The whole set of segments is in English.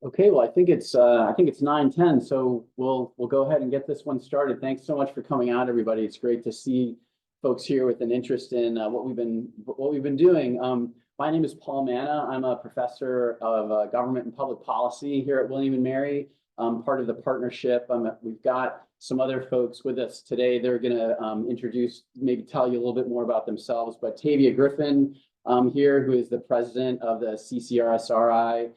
Okay, well, I think it's 9:10, so we'll go ahead and get this one started. Thanks so much for coming out, everybody. It's great to see folks here with an interest in what we've been doing. My name is Paul Manna. I'm a professor of government and public policy here at William and Mary. I'm part of the partnership. We've got some other folks with us today. They're going to introduce, maybe tell you a little bit more about themselves. But Tevya Griffin here, who is the president of the CCRSRI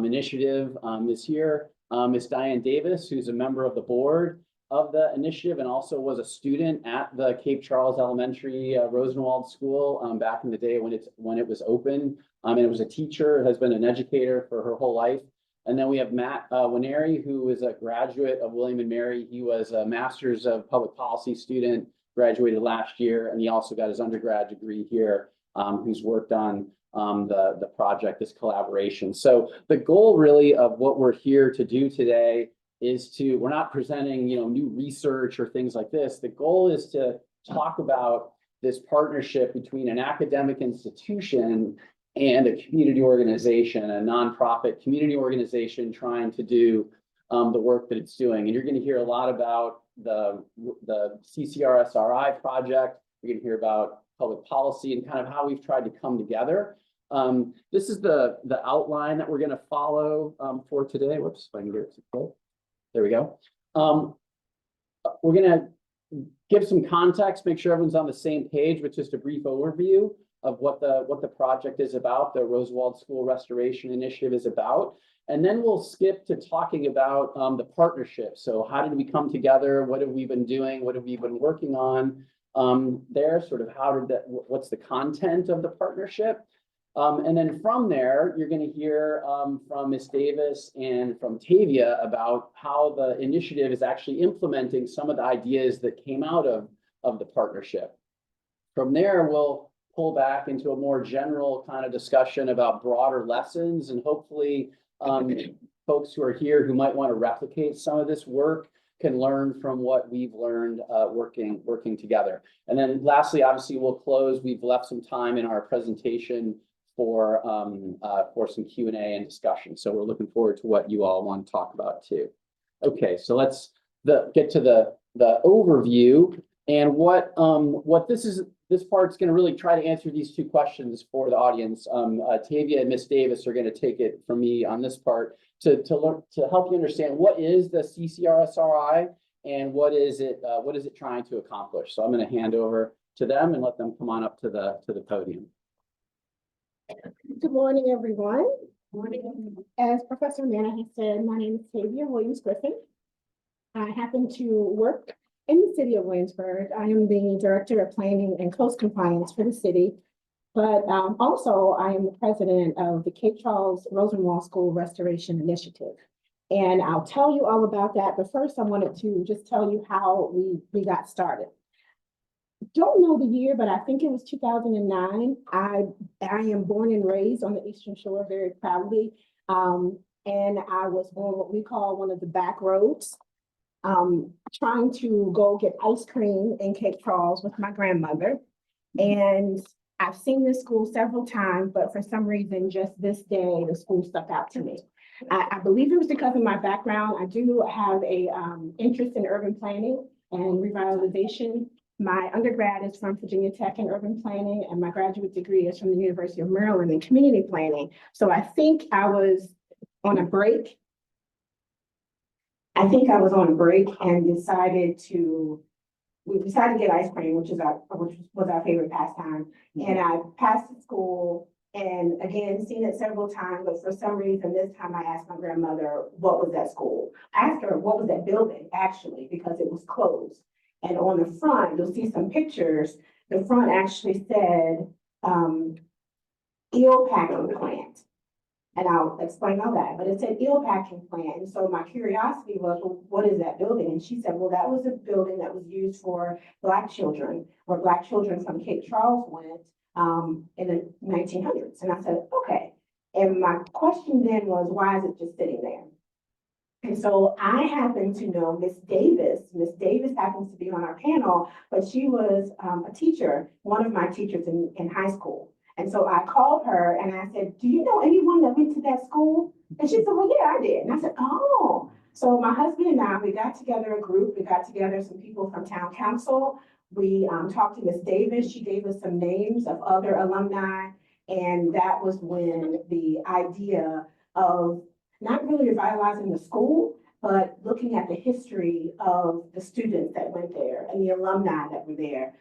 initiative, is here. Ms. Dianne Davis, who's a member of the board of the initiative and also was a student at the Cape Charles Elementary Rosenwald School back in the day when it was open, and it was a teacher, has been an educator for her whole life. And then we have Matt Nwaneri, who is a graduate of William and Mary. He was a master's of public policy student, graduated last year, and he also got his undergrad degree here, who's worked on the project, this collaboration. So the goal really of what we're here to do today is we're not presenting, new research or things like this. The goal is to talk about this partnership between an academic institution and a community organization, a nonprofit community organization trying to do the work that it's doing. And you're going to hear a lot about the CCRSRI project. You're going to hear about public policy and kind of how we've tried to come together. This is the outline that we're going to follow for today. Whoops, if I can get it to play. There we go. We're going to give some context, make sure everyone's on the same page with just a brief overview of what the project is about, the Rosenwald School Restoration Initiative is about. And then we'll skip to talking about the partnership. So how did we come together? What have we been doing? What have we been working on there? Sort of what's the content of the partnership? And then from there, you're going to hear from Ms. Davis and from Tevya about how the initiative is actually implementing some of the ideas that came out of the partnership. From there, we'll pull back into a more general kind of discussion about broader lessons, and hopefully folks who are here who might want to replicate some of this work can learn from what we've learned working together. And then lastly, obviously, we'll close. We've left some time in our presentation for some Q&A and discussion. So we're looking forward to what you all want to talk about too. Okay, so let's get to the overview, and what this part's going to really try to answer these two questions for the audience. Tevya and Ms. Davis are going to take it from me on this part to help you understand what is the CCRSRI and what is it trying to accomplish. So I'm going to hand over to them and let them come on up to the podium. Good morning, everyone. Morning. As Professor Manna has said, my name is Tevya Griffin. I happen to work in the city of Williamsburg. I am the Director of Planning and Coast Compliance for the city, but also I am the president of the Cape Charles Rosenwald School Restoration Initiative. And I'll tell you all about that, but first I wanted to just tell you how we got started. Don't know the year, but I think it was 2009. I am born and raised on the Eastern Shore very proudly. And I was on what we call one of the back roads, trying to go get ice cream in Cape Charles with my grandmother. And I've seen this school several times, but for some reason, just this day, the school stuck out to me. I believe it was because of my background. I do have a interest in urban planning and revitalization. My undergrad is from Virginia Tech in urban planning, and my graduate degree is from the University of Maryland in community planning. So I think I was on a break. And decided to get ice cream, which was our favorite pastime. And I passed the school and again, seen it several times, but for some reason, this time I asked my grandmother, what was that school? I asked her, what was that building actually, because it was closed. And on the front, you'll see some pictures. The front actually said, eel packing plant. And I'll explain all that, but it said eel packing plant. And so my curiosity was, well, what is that building? And she said, well, that was a building that was used for Black children, where Black children from Cape Charles went in the 1900s. And I said, okay. And my question then was, why is it just sitting there? And so I happen to know Miss Davis. Miss Davis happens to be on our panel, but she was a teacher, one of my teachers in high school. And so I called her and I said, do you know anyone that went to that school? And she said, well, yeah, I did. And I said, oh. So my husband and I, we got together a group, we got together some people from town council. We talked to Miss Davis. She gave us some names of other alumni. And that was when the idea of not really revitalizing the school, but looking at the history of the students that went there and the alumni that were there.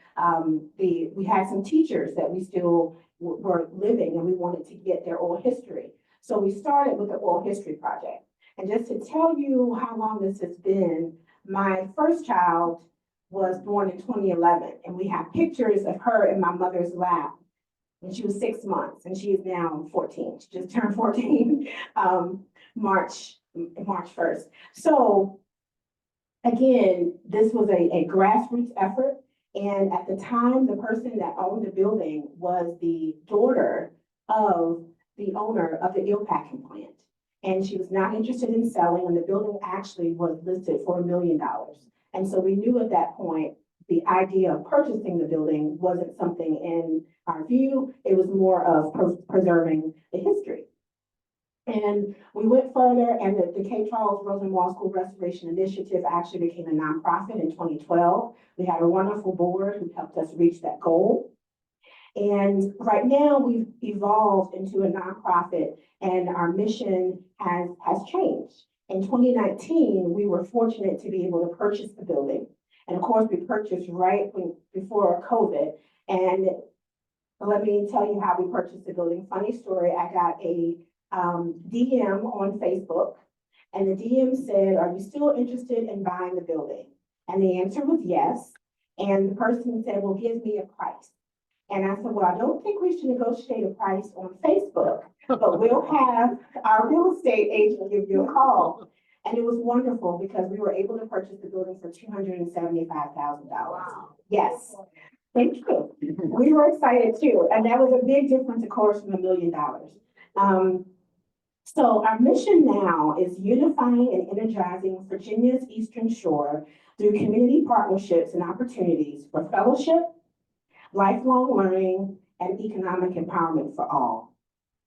We had some teachers that we still were living and we wanted to get their oral history. So we started with the oral history project. And just to tell you how long this has been, my first child was born in 2011, and we have pictures of her in my mother's lap when she was 6 months, and she is now 14. She just turned 14 March 1st. So again, this was a grassroots effort. And at the time, the person that owned the building was the daughter of the owner of the eel packing plant. And she was not interested in selling, and the building actually was listed for $1 million. And so we knew at that point, the idea of purchasing the building wasn't something in our view. It was more of preserving the history. And we went further, and the K. Charles Rosenwald School Restoration Initiative actually became a nonprofit in 2012. We had a wonderful board who helped us reach that goal. And right now we've evolved into a nonprofit, and our mission has changed. In 2019, we were fortunate to be able to purchase the building. And of course, we purchased before COVID. And let me tell you how we purchased the building. Funny story, I got a DM on Facebook, and the DM said, are you still interested in buying the building? And the answer was yes. And the person said, well, give me a price. And I said, well, I don't think we should negotiate a price on Facebook, but we'll have our real estate agent give you a call. And it was wonderful because we were able to purchase the building for $275,000. Wow. Yes. Thank you. We were excited too. And that was a big difference, of course, from $1 million. So our mission now is unifying and energizing Virginia's Eastern Shore through community partnerships and opportunities for fellowship, lifelong learning, and economic empowerment for all.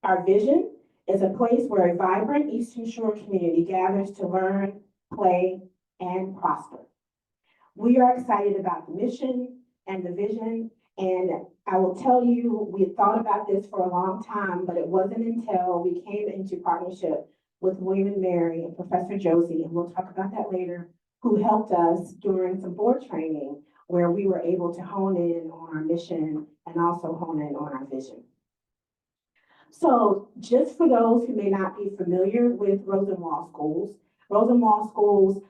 Our vision is a place where a vibrant Eastern Shore community gathers to learn, play, and prosper. We are excited about the mission and the vision, and I will tell you, we had thought about this for a long time, but it wasn't until we came into partnership with William and Mary and Professor Josie, and we'll talk about that later, who helped us during some board training where we were able to hone in on our mission and also hone in on our vision. So just for those who may not be familiar with Rosenwald Schools,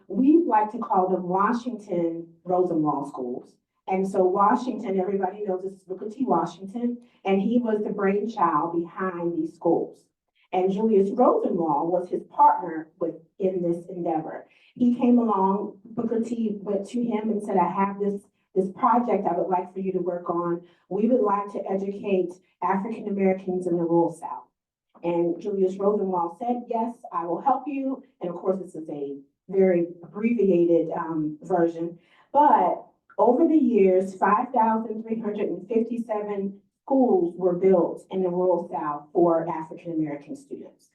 we like to call them Washington Rosenwald Schools. And so Washington, everybody knows this is Booker T. Washington, and he was the brainchild behind these schools. And Julius Rosenwald was his partner in this endeavor. He came along, Booker T went to him and said, I have this project I would like for you to work on. We would like to educate African Americans in the rural South. And Julius Rosenwald said, yes, I will help you. And of course, this is a very abbreviated version. But over the years, 5,357 schools were built in the rural South for African American students.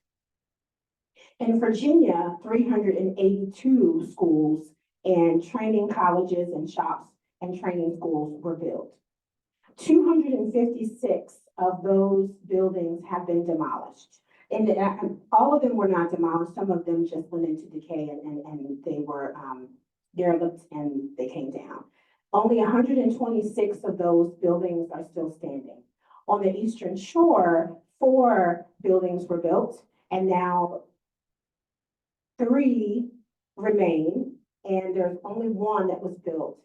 In Virginia, 382 schools and training colleges and shops and training schools were built. 256 of those buildings have been demolished. And all of them were not demolished. Some of them just went into decay and they were derelict and they came down. Only 126 of those buildings are still standing. On the Eastern Shore, 4 buildings were built, and now 3 remain, and there's only one that was built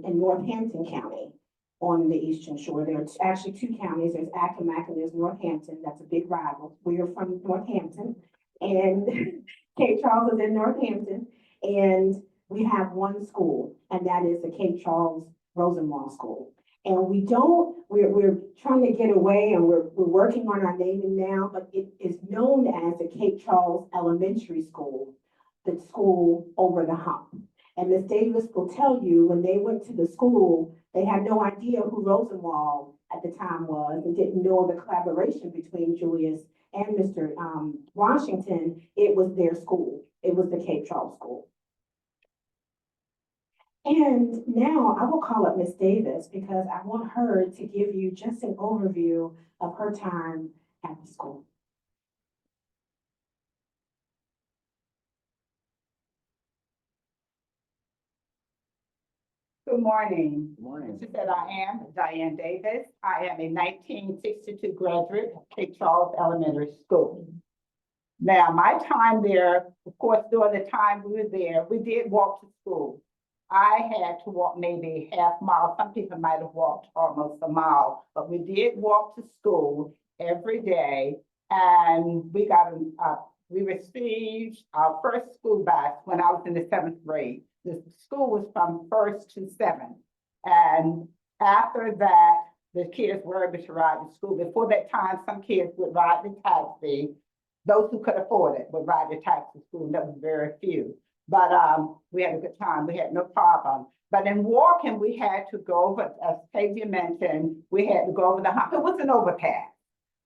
in Northampton County on the Eastern Shore. There are actually 2 counties. There's Accomack and there's Northampton. That's a big rival. We are from Northampton, and Cape Charles is in Northampton, and we have 1 school, and that is the Cape Charles Rosenwald School. And we're trying to get away, and we're working on our naming now, but it is known as the Cape Charles Elementary School, the school over the hump. And Ms. Davis will tell you, when they went to the school, they had no idea who Rosenwald at the time was and didn't know the collaboration between Julius and Mr. Washington, it was their school. It was the K-12 school. And now I will call up Miss Davis because I want her to give you just an overview of her time at the school. Good morning. Good morning. She said, I am Dianne Davis. I am a 1962 graduate of K-12 Elementary School. Now, my time there, of course, during the time we were there, we did walk to school. I had to walk maybe half mile. Some people might have walked almost a mile, but we did walk to school every day. And we received our first school bus when I was in the 7th grade. The school was from 1st to 7th. And after that, the kids were able to ride to school. Before that time, some kids would ride the taxi. Those who could afford it would ride the taxi to school. That was very few. But we had a good time. We had no problem. But in walking, we had to go over, as Tevya mentioned, we had to go over the hump. It was an overpass,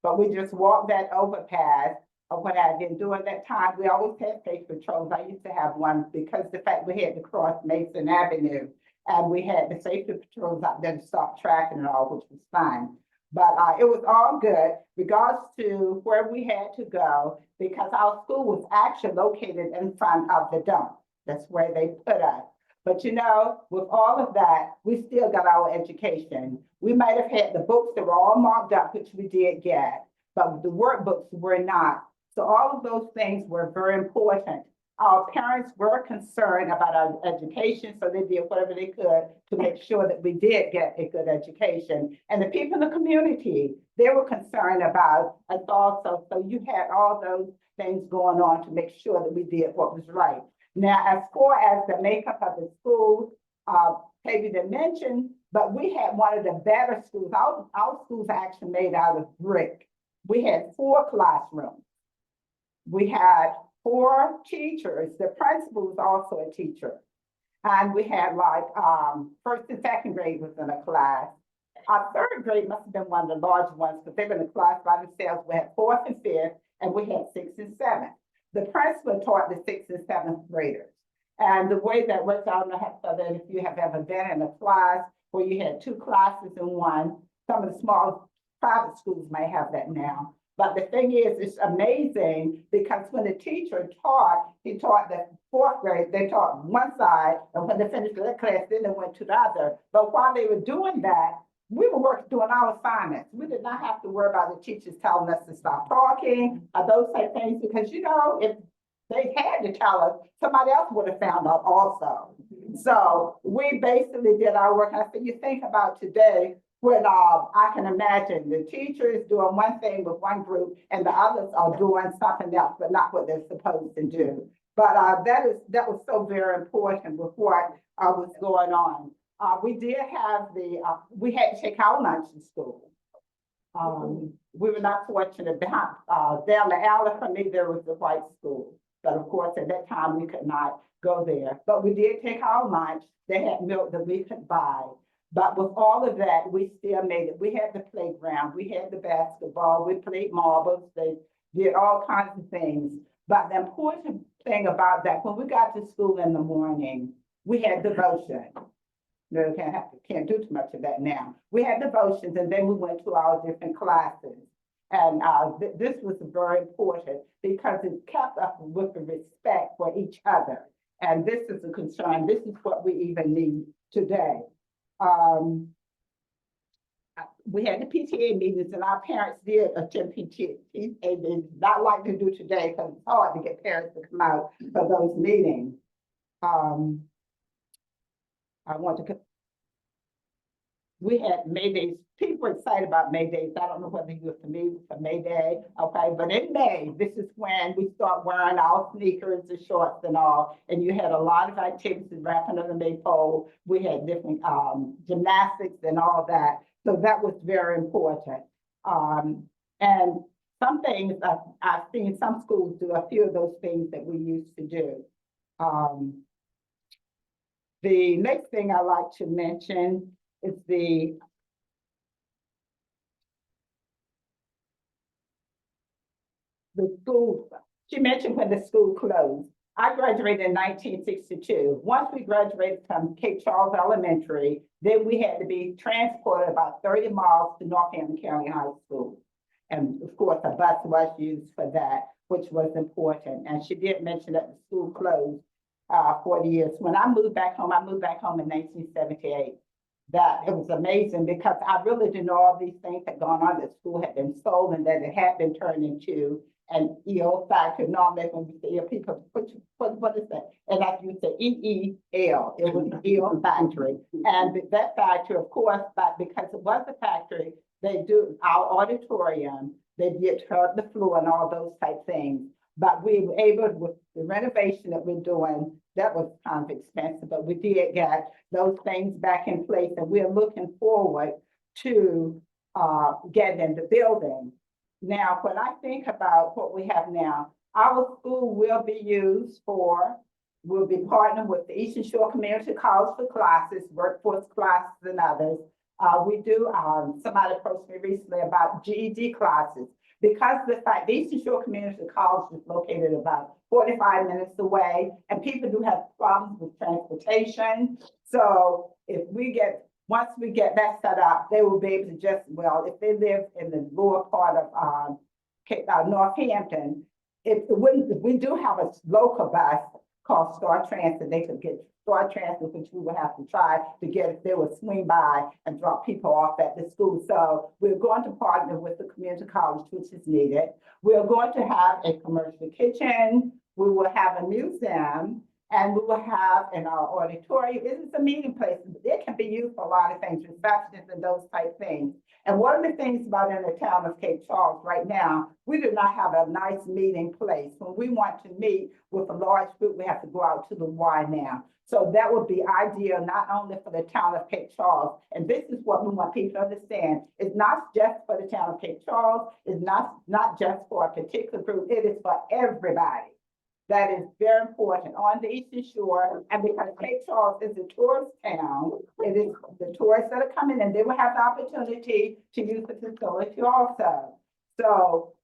but we just walked that overpass. Or what I did during that time, we always had safe patrols. I used to have one because the fact we had to cross Mason Avenue and we had the safety patrols out there to stop traffic and all, which was fine. But it was all good, regards to where we had to go, because our school was actually located in front of the dump. That's where they put us. But you know, with all of that, we still got our education. We might have had the books that were all marked up, which we did get, but the workbooks were not. So all of those things were very important. Our parents were concerned about our education, so they did whatever they could to make sure that we did get a good education. And the people in the community, they were concerned about us also. So you had all those things going on to make sure that we did what was right. Now, as far as the makeup of the school, Tevya didn't mention, but we had one of the better schools. Our schools are actually made out of brick. We had 4 classrooms. We had 4 teachers. The principal was also a teacher. And we had like 1st and 2nd grade was in a class. Our 3rd grade must have been one of the larger ones because they were in a class by themselves. We had 4th and 5th, and we had 6th and 7th. The principal taught the 6th and 7th graders. And the way that works, I don't know if you have ever been in a class where you had 2 classes in one. Some of the small private schools may have that now. But the thing is, it's amazing because when the teacher taught, he taught the 4th grade, they taught one side, and when they finished that class, then they went to the other. But while they were doing that, we were doing our assignments. We did not have to worry about the teachers telling us to stop talking or those type of things, because, you know, if they had to tell us, somebody else would have found out also. So we basically did our work. And I said, you think about today, when I can imagine the teacher is doing one thing with one group and the others are doing something else, but not what they're supposed to do. But that was so very important with what was going on. We did have we had to take our lunch in school. We were not fortunate. Down the alley from me, there was the white school. But of course, at that time, we could not go there. But we did take our lunch. They had milk that we could buy. But with all of that, we still made it. We had the playground, we had the basketball, we played marbles, they did all kinds of things. But the important thing about that, when we got to school in the morning, we had devotion. No, can't do too much of that now. We had devotions, and then we went to our different classes. And this was very important because it kept us with the respect for each other. And this is a concern. This is what we even need today. We had the PTA meetings, and our parents did attend PTA meetings, not like to do today because it's hard to get parents to come out for those meetings. We had May Days. People were excited about May Days. I don't know whether you were familiar with May Day, okay? But in May, this is when we start wearing our sneakers, the shorts and all. And you had a lot of activities wrapping up the maypole. We had different gymnastics and all that. So that was very important. And some things I've seen some schools do a few of those things that we used to do. The next thing I like to mention is the the school, she mentioned when the school closed. I graduated in 1962. Once we graduated from Cape Charles Elementary, then we had to be transported about 30 miles to Northampton County High School. And of course, a bus was used for that, which was important. And she did mention that the school closed 40 years. When I moved back home in 1978. That it was amazing because I really didn't know all these things had gone on. The school had been stolen, that it had been turned into an EO factory. Normally when we say people, what is that? And I used to EEL, it was an EO factory. And that factory, of course, but because it was a factory, they do our auditorium, they did turn the floor and all those type things. But we were able, with the renovation that we're doing, that was kind of expensive, but we did get those things back in place, and we're looking forward to getting the building. Now, when I think about what we have now, our school will be used for, we'll be partnering with the Eastern Shore Community College for classes, workforce classes, and others. We do, somebody approached me recently about GED classes. Because the fact the Eastern Shore Community College is located about 45 minutes away, and people do have problems with transportation. So once we get that set up, they will be able to just, well, if they live in the lower part of Northampton, we do have a local bus called Star Transit. They could get Star Transit, which we would have to try to get if they would swing by and drop people off at the school. So we're going to partner with the community college, which is needed. We're going to have a commercial kitchen. We will have a museum, and we will have in our auditorium, it is a meeting place. It can be used for a lot of things, receptions and those type things. And one of the things about in the town of Cape Charles right now, we do not have a nice meeting place. When we want to meet with a large group, we have to go out to the Y now. So that would be ideal, not only for the town of Cape Charles, and this is what we want people to understand. It's not just for the town of Cape Charles, it's not just for a particular group, it is for everybody. That is very important on the Eastern Shore, and because Cape Charles is a tourist town, it is the tourists that are coming in, they will have the opportunity to use the facility also. So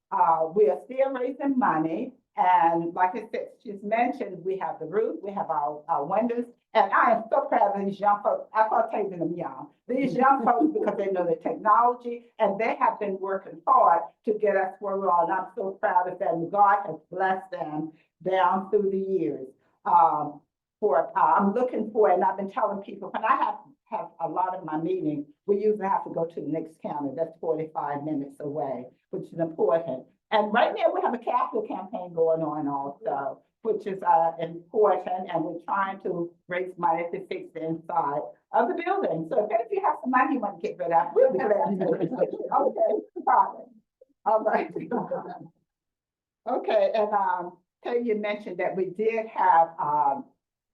we are still raising money. And like I said, she's mentioned, we have the roof, we have our windows, and I am so proud of these young folks. I call them young. These young folks, because they know the technology, and they have been working hard to get us where we are. And I'm so proud of them. God has blessed them down through the years. I'm looking for, and I've been telling people, when I have a lot of my meetings, we usually have to go to the next county. That's 45 minutes away, which is important. And right now we have a capital campaign going on also, which is important, and we're trying to raise money to fix the inside of the building. So if you have some money you want to get rid of, we'll be glad to. Okay, problem. All right. Okay, and Tevya mentioned that we did have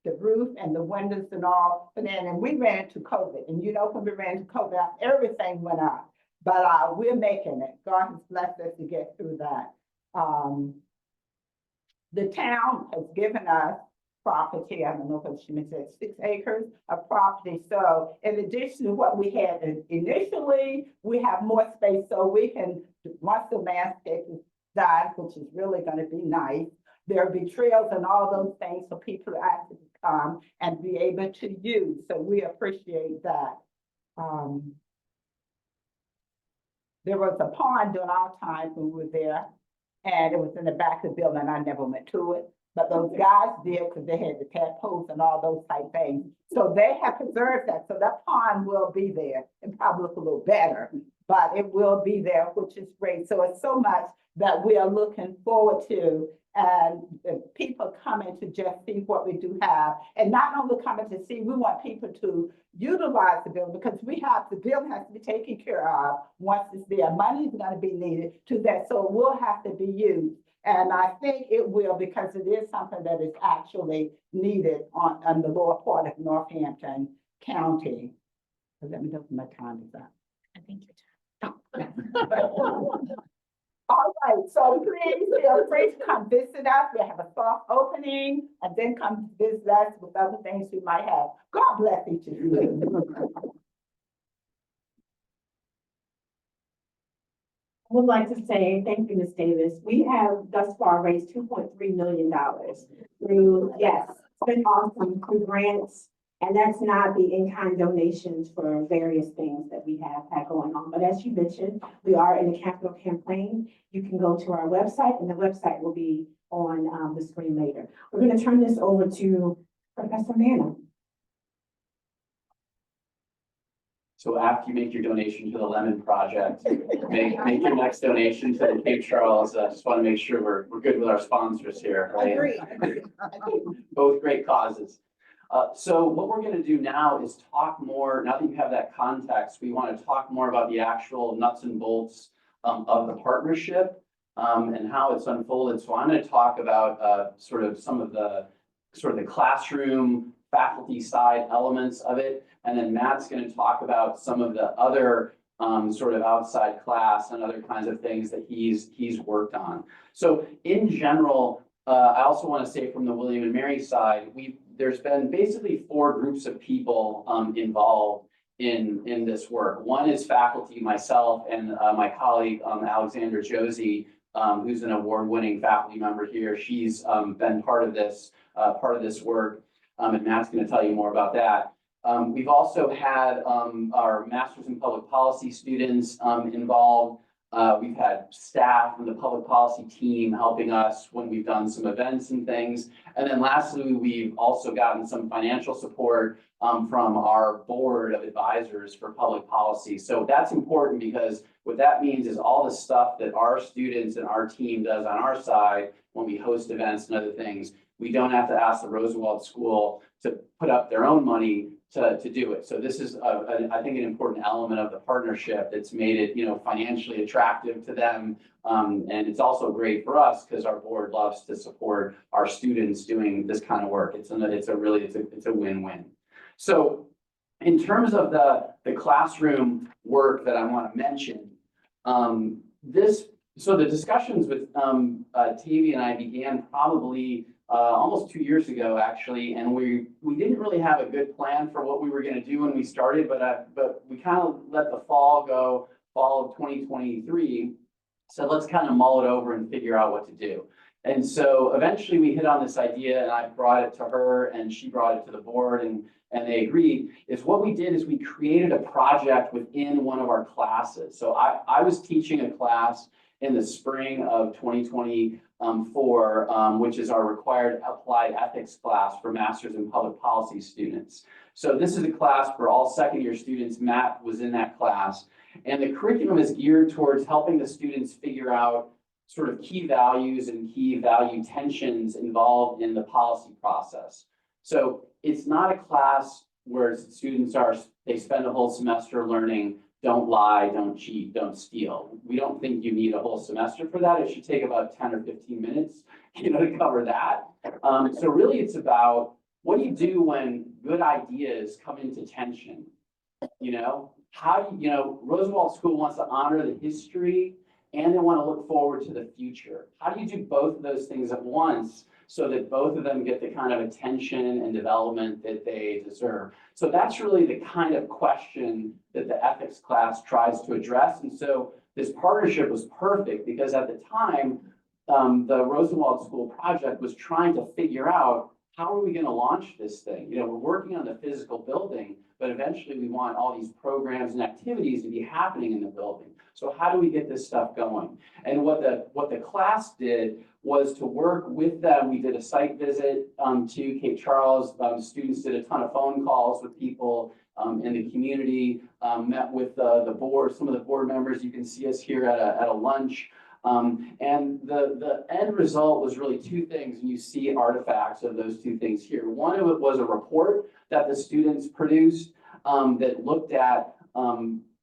the roof and the windows and all, but then we ran into COVID, and you know when we ran into COVID, everything went up. But we're making it. God has blessed us to get through that. The town has given us property. I don't know what she mentioned, 6 acres of property. So in addition to what we had initially, we have more space so we can, once the landscape is done, which is really going to be nice, there'll be trails and all those things for people to actually come and be able to use. So we appreciate that. There was a pond during our time when we were there, and it was in the back of the building. I never went to it, but those guys did because they had the tadpoles and all those type things. So they have preserved that. So that pond will be there and probably look a little better, but it will be there, which is great. So it's so much that we are looking forward to, and the people coming to just see what we do have, and not only coming to see, we want people to utilize the building, because the building has to be taken care of once it's there. Money is going to be needed to that, so it will have to be used. And I think it will, because it is something that is actually needed on the lower part of Northampton County. Let me know if my time is up. I think your time. All right, so please feel free to come visit us. We have a soft opening, and then come visit us with other things we might have. God bless each of you. would like to say thank you, Ms. Davis. We have thus far raised $2.3 million through, yes, it's been awesome, through grants. And that's not the in-kind donations for various things that we have had going on. But as you mentioned, we are in the capital campaign. You can go to our website, and the website will be on the screen later. We're going to turn this over to Professor Manna. So after you make your donation to the Lemon Project, make your next donation to the Cape Charles. I just want to make sure we're good with our sponsors here, right? Agreed. Both great causes. So what we're going to do now is talk more, now that you have that context, we want to talk more about the actual nuts and bolts of the partnership and how it's unfolded. So I'm going to talk about sort of some of the classroom, faculty side elements of it. And then Matt's going to talk about some of the other sort of outside class and other kinds of things that he's worked on. So in general, I also want to say from the William and Mary side, there's been basically 4 groups of people involved in this work. One is faculty, myself, and my colleague, Alexandra Josie, who's an award-winning faculty member here. She's been part of this work, and Matt's going to tell you more about that. We've also had our Masters in Public Policy students involved. We've had staff from the public policy team helping us when we've done some events and things. And then lastly, we've also gotten some financial support from our board of advisors for public policy. So that's important because what that means is all the stuff that our students and our team does on our side when we host events and other things, we don't have to ask the Rosenwald School to put up their own money to do it. So this is, I think, an important element of the partnership that's made it, financially attractive to them. And it's also great for us because our board loves to support our students doing this kind of work. It's a win-win. So in terms of the classroom work that I want to mention, so the discussions with Tevya and I began probably almost 2 years ago, actually, and we didn't really have a good plan for what we were going to do when we started, but we kind of let the fall of 2023. So let's kind of mull it over and figure out what to do. And so eventually we hit on this idea, and I brought it to her, and she brought it to the board, and they agreed. Is what we did is we created a project within one of our classes. So I was teaching a class in the spring of 2024, which is our required applied ethics class for Masters in Public Policy students. So this is a class for all second-year students. Matt was in that class. And the curriculum is geared towards helping the students figure out sort of key values and key value tensions involved in the policy process. So it's not a class where students they spend a whole semester learning don't lie, don't cheat, don't steal. We don't think you need a whole semester for that. It should take about 10 or 15 minutes, to cover that. So really it's about what do you do when good ideas come into tension? How do Rosenwald School wants to honor the history and they want to look forward to the future. How do you do both of those things at once so that both of them get the kind of attention and development that they deserve? So that's really the kind of question that the ethics class tries to address. And so this partnership was perfect because at the time, the Rosenwald School project was trying to figure out how are we going to launch this thing? We're working on the physical building, but eventually we want all these programs and activities to be happening in the building. So how do we get this stuff going? And what the class did was to work with them. We did a site visit to Cape Charles. Students did a ton of phone calls with people in the community, met with the board, some of the board members. You can see us here at a lunch. And the end result was really two things, and you see artifacts of those two things here. One of it was a report that the students produced that looked at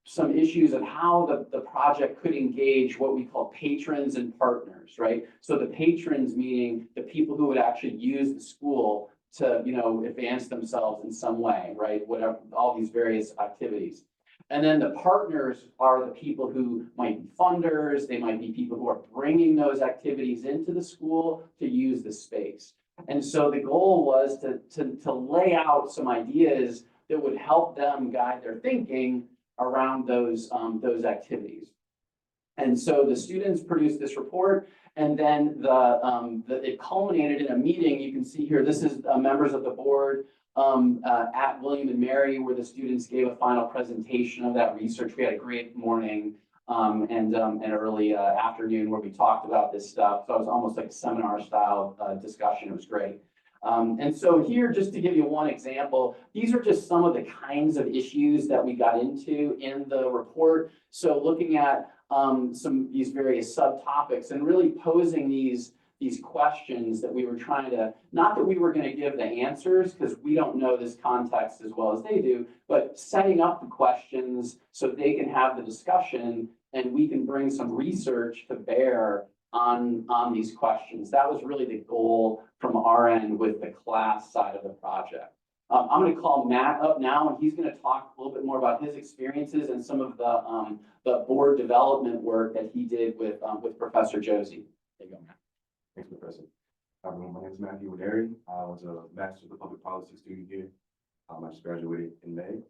some issues of how the project could engage what we call patrons and partners, right? So the patrons meaning the people who would actually use the school to, advance themselves in some way, right? Whatever, all these various activities. And then the partners are the people who might be funders. They might be people who are bringing those activities into the school to use the space. And so the goal was to lay out some ideas that would help them guide their thinking around those activities. And so the students produced this report, and then it culminated in a meeting. You can see here, this is members of the board at William and Mary, where the students gave a final presentation of that research. We had a great morning and an early afternoon where we talked about this stuff. So it was almost like a seminar style discussion. It was great. And so here, just to give you one example, these are just some of the kinds of issues that we got into in the report. So looking at these various subtopics and really posing these questions that we were trying to, not that we were going to give the answers because we don't know this context as well as they do, but setting up the questions so they can have the discussion and we can bring some research to bear on these questions. That was really the goal from our end with the class side of the project. I'm going to call Matt up now, and he's going to talk a little bit more about his experiences and some of the board development work that he did with Professor Josie. There you go, Matt. Thanks, Professor. My name is Nwaneri. I was a Master's of Public Policy student here. I just graduated in May.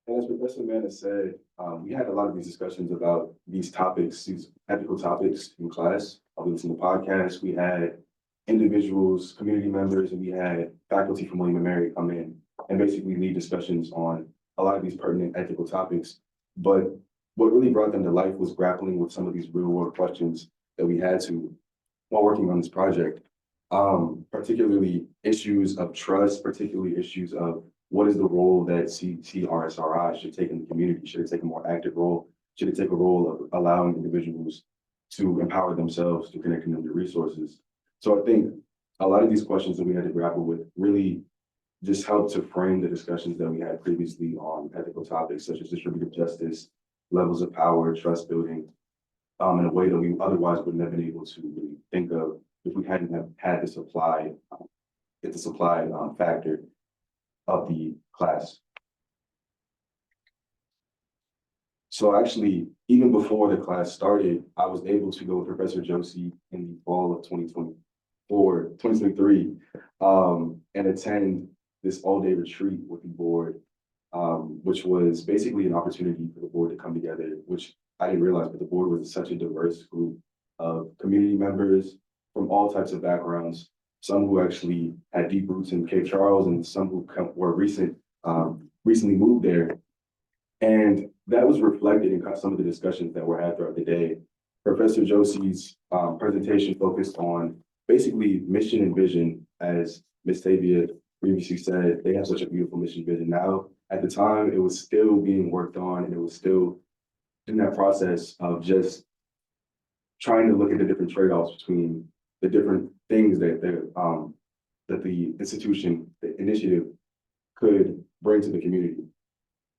And as Professor Manna said, we had a lot of these discussions about these topics, these ethical topics in class. We listened to podcasts. We had individuals, community members, and we had faculty from William and Mary come in and basically lead discussions on a lot of these pertinent ethical topics. But what really brought them to life was grappling with some of these real world questions that we had to while working on this project, particularly issues of trust, particularly issues of what is the role that CCRSRI should take in the community? Should it take a more active role? Should it take a role of allowing individuals to empower themselves, to connecting them to resources? So I think a lot of these questions that we had to grapple with really just helped to frame the discussions that we had previously on ethical topics such as distributive justice, levels of power, trust building, in a way that we otherwise wouldn't have been able to really think of if we hadn't have had the supply factor of the class. So actually, even before the class started, I was able to go with Professor Josie in the fall of 2023, and attend this all-day retreat with the board, which was basically an opportunity for the board to come together, which I didn't realize, but the board was such a diverse group of community members from all types of backgrounds, some who actually had deep roots in Cape Charles and some who were recently moved there. And that was reflected in some of the discussions that were had throughout the day. Professor Josie's presentation focused on basically mission and vision. As Ms. Tevya previously said, they have such a beautiful mission vision now. At the time, it was still being worked on, and it was still in that process of just trying to look at the different trade-offs between the different things that the institution, the initiative could bring to the community.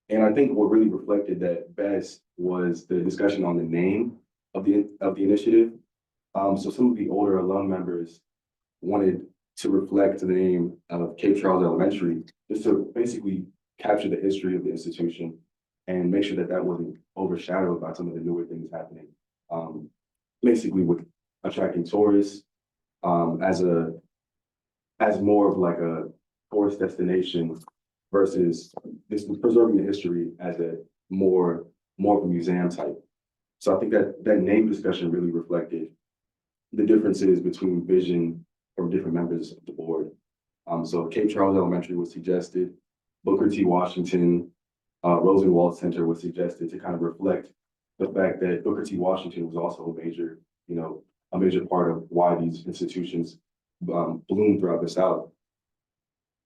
And I think what really reflected that best was the discussion on the name of the initiative. So some of the older alum members wanted to reflect the name of Cape Charles Elementary, just to basically capture the history of the institution and make sure that that wasn't overshadowed by some of the newer things happening. Basically with attracting tourists as more of like a tourist destination versus this preserving the history as a more of a museum type. So I think that name discussion really reflected the differences between vision from different members of the board. So Cape Charles Elementary was suggested, Booker T. Washington, Rosenwald Center was suggested to kind of reflect the fact that Booker T. Washington was also a major part of why these institutions bloomed throughout the South.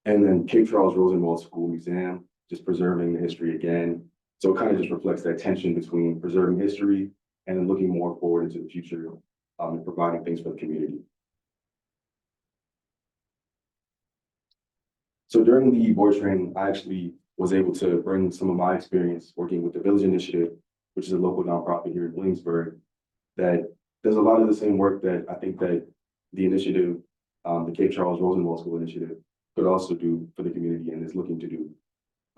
And then Cape Charles Rosenwald School Museum, just preserving the history again. So it kind of just reflects that tension between preserving history and then looking more forward into the future and providing things for the community. So during the board training, I actually was able to bring some of my experience working with the Village Initiative, which is a local nonprofit here in Williamsburg, that does a lot of the same work that I think that the initiative, the Cape Charles Rosenwald School Initiative, could also do for the community and is looking to do.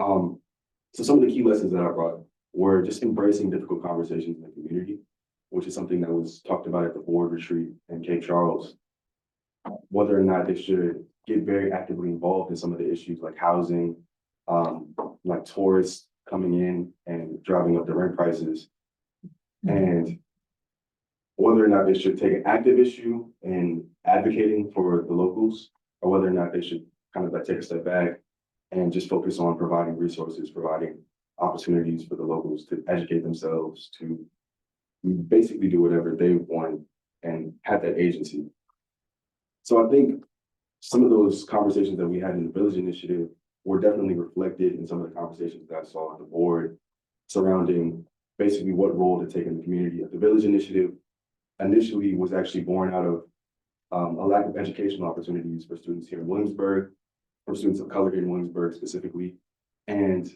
So some of the key lessons that I brought were just embracing difficult conversations in the community, which is something that was talked about at the board retreat in Cape Charles, whether or not they should get very actively involved in some of the issues like housing, like tourist coming in and driving up the rent prices. And whether or not they should take an active issue in advocating for the locals, or whether or not they should kind of like take a step back and just focus on providing resources, providing opportunities for the locals to educate themselves, to basically do whatever they want and have that agency. So I think some of those conversations that we had in the Village Initiative were definitely reflected in some of the conversations that I saw at the board surrounding basically what role to take in the community. The Village Initiative initially was actually born out of a lack of educational opportunities for students here in Williamsburg, for students of color here in Williamsburg specifically. And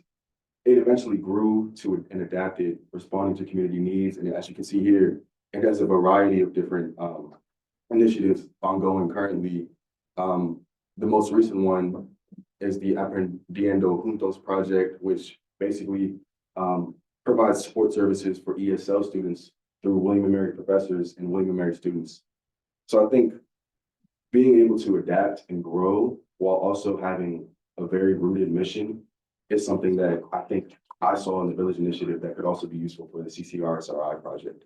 it eventually grew to and adapted, responding to community needs. And as you can see here, it has a variety of different initiatives ongoing currently. The most recent one is the Aprendiendo Juntos project, which basically provides support services for ESL students through William & Mary professors and William & Mary students. So I think being able to adapt and grow while also having a very rooted mission is something that I think I saw in the Village Initiative that could also be useful for the CCRSRI project.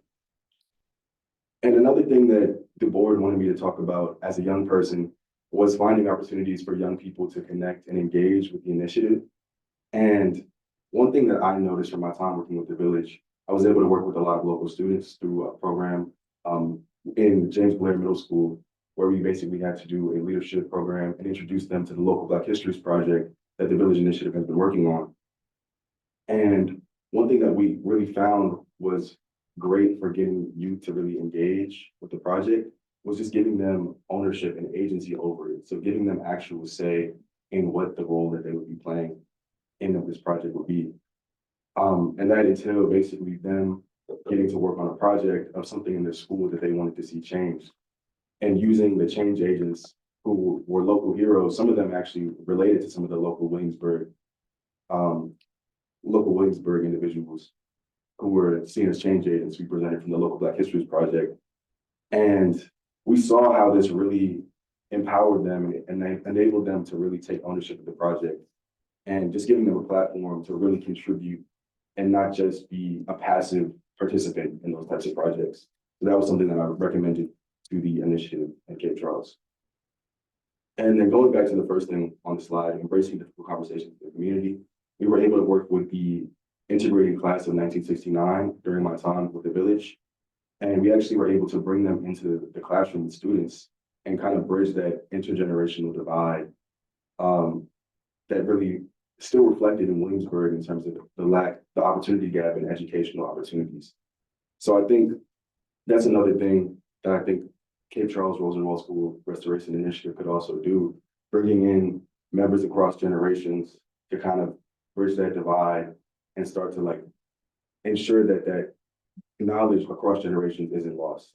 And another thing that the board wanted me to talk about as a young person was finding opportunities for young people to connect and engage with the initiative. And one thing that I noticed from my time working with the Village, I was able to work with a lot of local students through a program in James Blair Middle School, where we basically had to do a leadership program and introduce them to the local Black Histories project that the Village Initiative has been working on. And one thing that we really found was great for getting youth to really engage with the project was just giving them ownership and agency over it. So giving them actual say in what the role that they would be playing in this project would be. And that entailed basically them getting to work on a project of something in their school that they wanted to see changed, and using the change agents who were local heroes. Some of them actually related to some of the local Williamsburg individuals who were seen as change agents we presented from the local Black Histories project. And we saw how this really empowered them and enabled them to really take ownership of the project, and just giving them a platform to really contribute and not just be a passive participant in those types of projects. So that was something that I recommended to the initiative at Cape Charles. And then going back to the first thing on the slide, embracing difficult conversations with the community, we were able to work with the integrating class of 1969 during my time with the Village. And we actually were able to bring them into the classroom with students and kind of bridge that intergenerational divide that really still reflected in Williamsburg in terms of the opportunity gap in educational opportunities. So I think that's another thing that I think Cape Charles Rosenwald School Restoration Initiative could also do, bringing in members across generations to kind of bridge that divide and start to like ensure that that knowledge across generations isn't lost.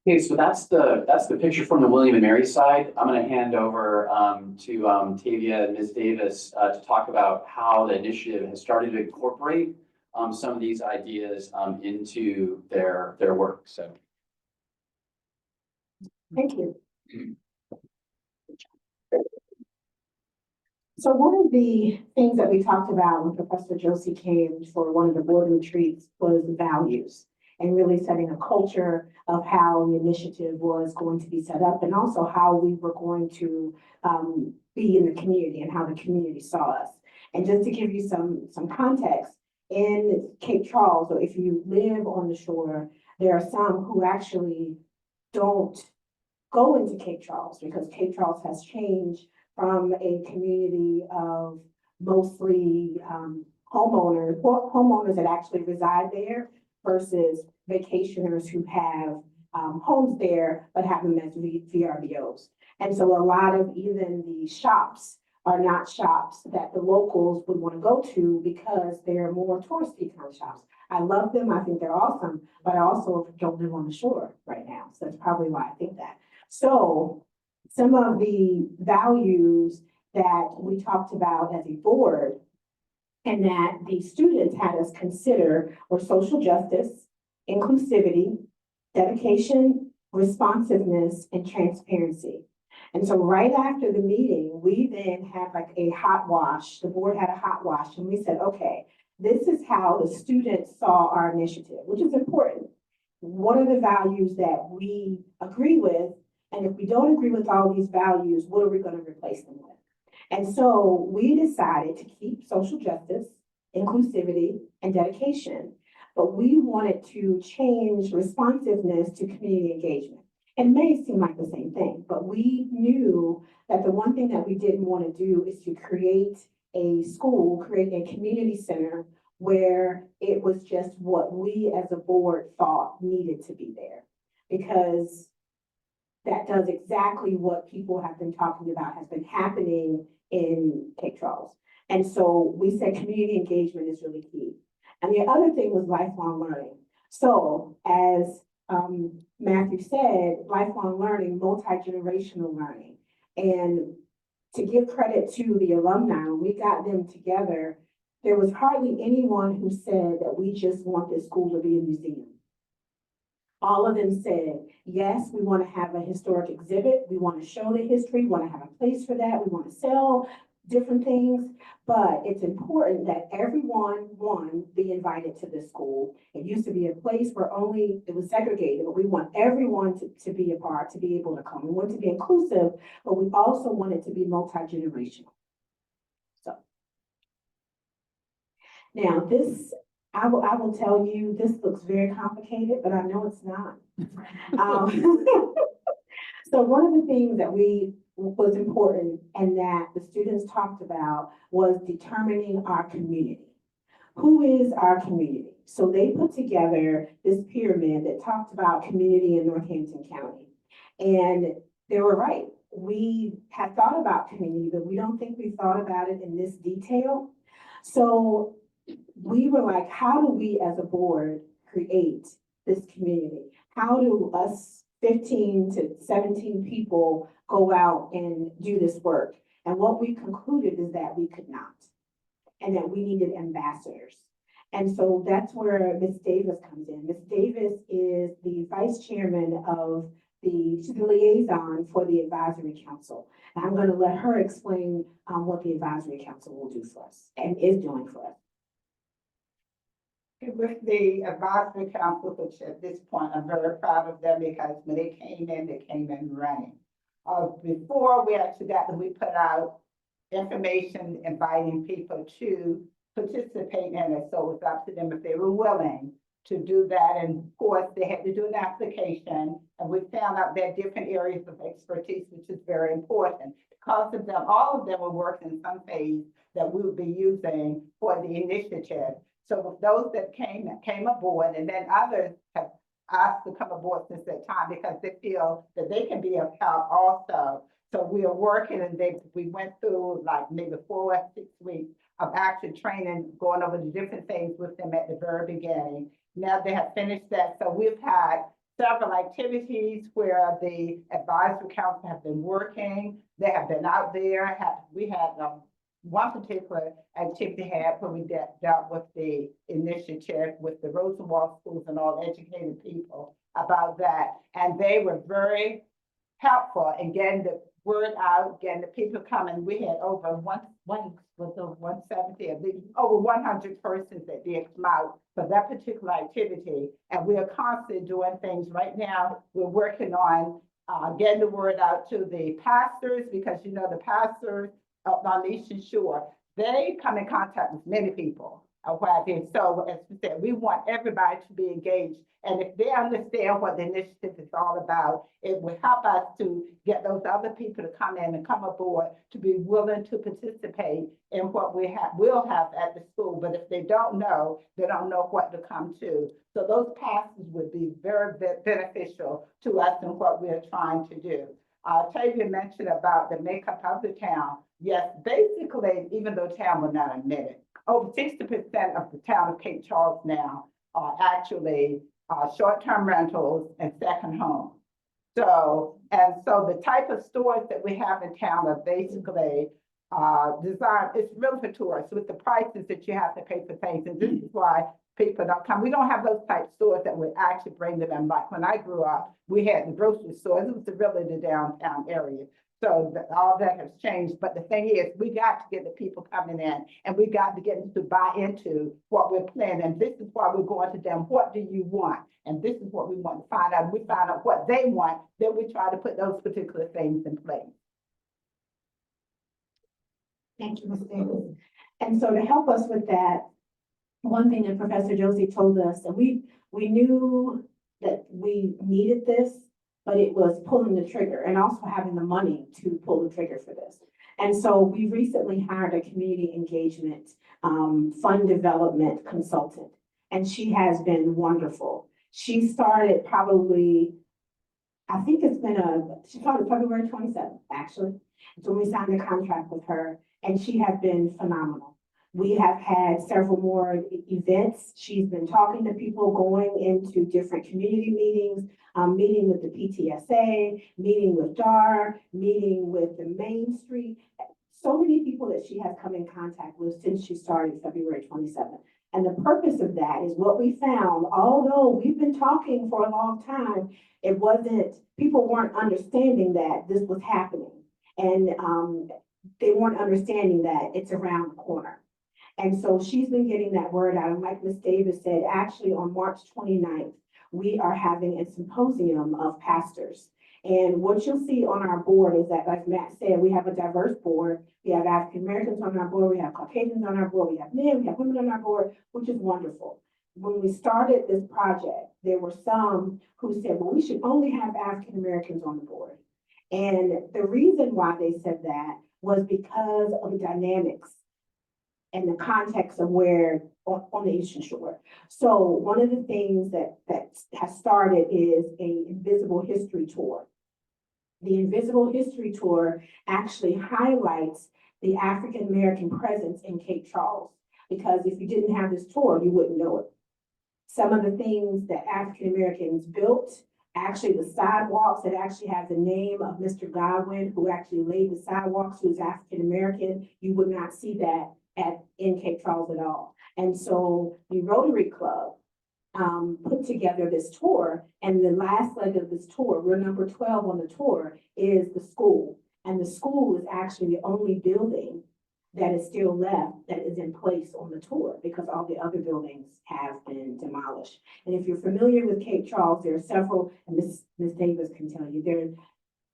Okay, so that's the picture from the William and Mary side. I'm going to hand over to Tevya and Ms. Davis to talk about how the initiative has started to incorporate some of these ideas into their work. So, Thank you. So one of the things that we talked about when Professor Josie came for one of the board retreats was values, and really setting a culture of how the initiative was going to be set up, and also how we were going to be in the community and how the community saw us. And just to give you some context, in Cape Charles, or if you live on the shore, there are some who actually don't go into Cape Charles because Cape Charles has changed from a community of mostly homeowners that actually reside there versus vacationers who have homes there but have them as VRBOs. And so a lot of even the shops are not shops that the locals would want to go to because they're more touristy kind of shops. I love them, I think they're awesome, but I also don't live on the shore right now. So that's probably why I think that. So some of the values that we talked about as a board and that the students had us consider were social justice, inclusivity, dedication, responsiveness, and transparency. And so right after the meeting, we then had like a hot wash. The board had a hot wash, and we said, okay, this is how the students saw our initiative, which is important. What are the values that we agree with? And if we don't agree with all these values, what are we going to replace them with? And so we decided to keep social justice, inclusivity, and dedication, but we wanted to change responsiveness to community engagement. It may seem like the same thing, but we knew that the one thing that we didn't want to do is to create a school, create a community center where it was just what we as a board thought needed to be there. Because that does exactly what people have been talking about has been happening in Cape Charles. And so we said community engagement is really key. And the other thing was lifelong learning. So as Matthew said, lifelong learning, multi-generational learning. And to give credit to the alumni, when we got them together, there was hardly anyone who said that we just want this school to be a museum. All of them said, yes, we want to have a historic exhibit. We want to show the history. We want to have a place for that. We want to sell different things, but it's important that everyone, one, be invited to this school. It used to be a place where only it was segregated, but we want everyone to be a part, to be able to come. We want to be inclusive, but we also want it to be multi-generational. So now this, I will tell you, this looks very complicated, but I know it's not. So one of the things that was important and that the students talked about was determining our community. Who is our community? So they put together this pyramid that talked about community in Northampton County. And they were right. We had thought about community, but we don't think we thought about it in this detail. So we were like, how do we as a board create this community? How do us 15 to 17 people go out and do this work? And what we concluded is that we could not, and that we needed ambassadors. And so that's where Ms. Davis comes in. Ms. Davis is the vice chairman of she's the liaison for the advisory council. And I'm going to let her explain what the advisory council will do for us and is doing for us. With the advisory council, which at this point, I'm very proud of them because when they came in running. Before we actually got them, we put out information inviting people to participate in it. So it was up to them if they were willing to do that. And of course, they had to do an application. And we found out their different areas of expertise, which is very important. Because of them, all of them were working in some phase that we would be using for the initiative. So with those that came aboard, and then others have asked to come aboard since that time because they feel that they can be of help also. So we are working, and we went through like maybe 4 or 6 weeks of actual training, going over the different things with them at the very beginning. Now they have finished that. So we've had several activities where the advisory council have been working. They have been out there. We had one particular activity where we dealt with the initiative with the Rosenwald schools and all educated people about that. And they were very helpful in getting the word out, getting the people coming. We had over 170, over 100 persons that did come out for that particular activity. And we are constantly doing things. Right now, we're working on getting the word out to the pastors, because you know the pastors on the Eastern Shore, they come in contact with many people. So as we said, we want everybody to be engaged. And if they understand what the initiative is all about, it will help us to get those other people to come in and come aboard to be willing to participate in what we'll have at the school. But if they don't know what to come to. So those passes would be very beneficial to us in what we're trying to do. Tevya mentioned about the makeup of the town. Yes, basically, even though town will not admit it, over 60% of the town of Cape Charles now are actually short-term rentals and second homes. So the type of stores that we have in town are basically design, it's really for tourists with the prices that you have to pay for things. And this is why people don't come. We don't have those type stores that would actually bring them in. Like when I grew up, we had the grocery stores. It was really the downtown area. So all that has changed. But the thing is, we got to get the people coming in and we got to get them to buy into what we're planning. And this is why we're going to them. What do you want? And this is what we want to find out. We find out what they want. Then we try to put those particular things in place. Thank you, Ms. Davis. And so to help us with that, one thing that Professor Josie told us, and we knew that we needed this, but it was pulling the trigger and also having the money to pull the trigger for this. And so we recently hired a community engagement fund development consultant, and she has been wonderful. She started probably, I think she started February 27th, actually. So we signed a contract with her, and she has been phenomenal. We have had several more events. She's been talking to people, going into different community meetings, meeting with the PTSA, meeting with DAR, meeting with the Main Street. So many people that she has come in contact with since she started February 27th. And the purpose of that is what we found, although we've been talking for a long time, people weren't understanding that this was happening. And they weren't understanding that it's around the corner. And so she's been getting that word out. And like Ms. Davis said, actually on March 29th, we are having a symposium of pastors. And what you'll see on our board is that, like Matt said, we have a diverse board. We have African Americans on our board, we have Caucasians on our board, we have men, we have women on our board, which is wonderful. When we started this project, there were some who said, well, we should only have African Americans on the board. And the reason why they said that was because of the dynamics and the context of where on the Eastern Shore. So one of the things that has started is a Invisible History Tour. The Invisible History Tour actually highlights the African American presence in Cape Charles, because if you didn't have this tour, you wouldn't know it. Some of the things that African Americans built, actually the sidewalks that actually have the name of Mr. Godwin, who actually laid the sidewalks, who is African American, you would not see that in Cape Charles at all. And so the Rotary Club put together this tour, and the last leg of this tour, we're number 12 on the tour, is the school. And the school is actually the only building that is still left that is in place on the tour, because all the other buildings have been demolished. And if you're familiar with Cape Charles, there are several, and Ms. Davis can tell you, there are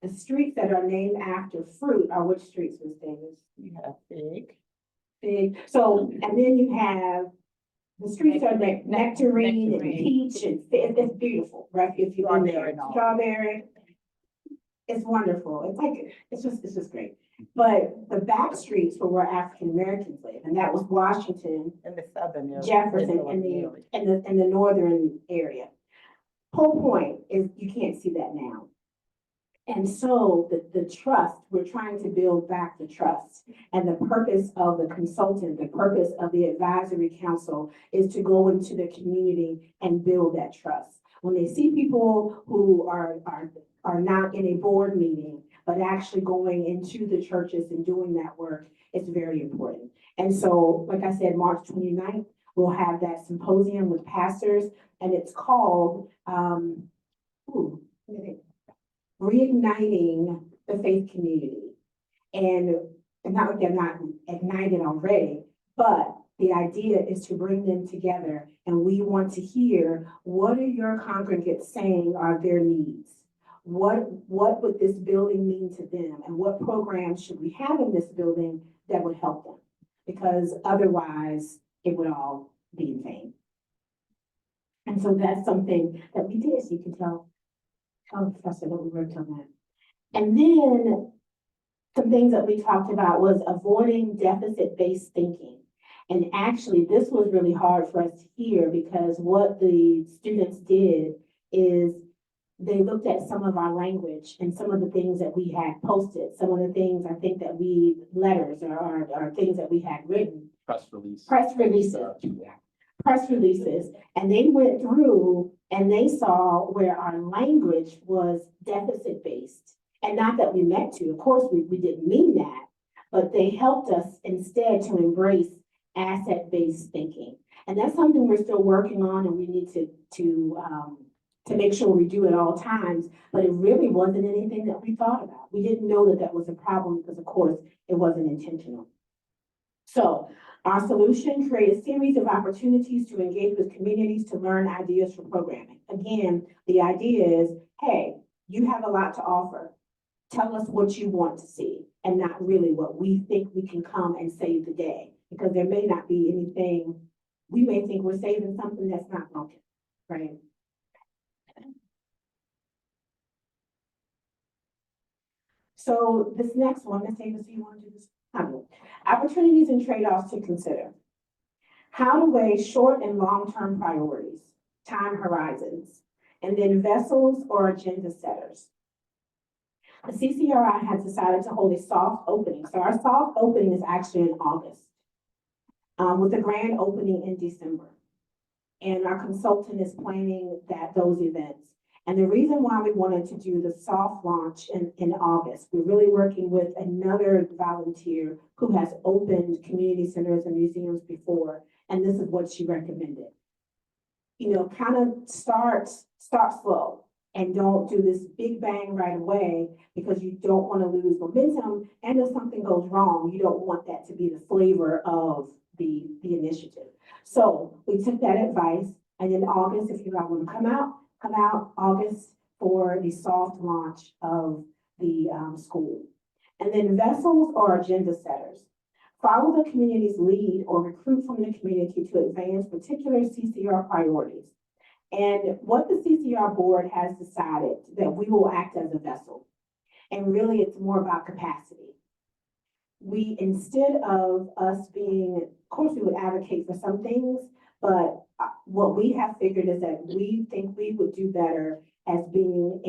the streets that are named after fruit are which streets, Ms. Davis? You have Fig. So, and then you have the streets are like nectarine and peach and it's beautiful, right? If you've been there, strawberry, it's wonderful. It's just great. But the back streets were where African Americans live, and that was Washington, In the southern area. Jefferson, and the northern area. Whole point is you can't see that now. And so the trust, we're trying to build back the trust. And the purpose of the consultant, the purpose of the advisory council is to go into the community and build that trust. When they see people who are not in a board meeting, but actually going into the churches and doing that work, it's very important. And so, like I said, March 29th, we'll have that symposium with pastors, and it's called, Reigniting the Faith Community. And not that they're not ignited already, but the idea is to bring them together, and we want to hear, what are your congregants saying are their needs? What would this building mean to them? And what programs should we have in this building that would help them? Because otherwise it would all be in vain. And so that's something that we did, so you can tell Professor that we worked on that. And then some things that we talked about was avoiding deficit-based thinking. And actually, this was really hard for us to hear, because what the students did is they looked at some of our language and some of the things that we had posted, some of the things I think that letters or things that we had written. Press releases. And they went through and they saw where our language was deficit-based. And not that we meant to, of course, we didn't mean that, but they helped us instead to embrace asset-based thinking. And that's something we're still working on, and we need to make sure we do at all times, but it really wasn't anything that we thought about. We didn't know that that was a problem because, of course, it wasn't intentional. So our solution, create a series of opportunities to engage with communities to learn ideas for programming. Again, the idea is, hey, you have a lot to offer. Tell us what you want to see and not really what we think we can come and save the day, because there may not be anything, we may think we're saving something that's not broken, right? So this next one, Ms. Davis, do you want to do this? Opportunities and trade-offs to consider. How to weigh short and long-term priorities, time horizons, and then vessels or agenda setters. The CCRI has decided to hold a soft opening. So our soft opening is actually in August, with a grand opening in December. And our consultant is planning those events. And the reason why we wanted to do the soft launch in August, we're really working with another volunteer who has opened community centers and museums before, and this is what she recommended. You know, kind of start slow and don't do this big bang right away, because you don't want to lose momentum. And if something goes wrong, you don't want that to be the flavor of the initiative. So we took that advice, and in August, if you all want to come out August for the soft launch of the school. And then vessels or agenda setters. Follow the community's lead or recruit from the community to advance particular CCR priorities. And what the CCR board has decided that we will act as a vessel. And really it's more about capacity. We, instead of us being, of course we would advocate for some things, but what we have figured is that we think we would do better as being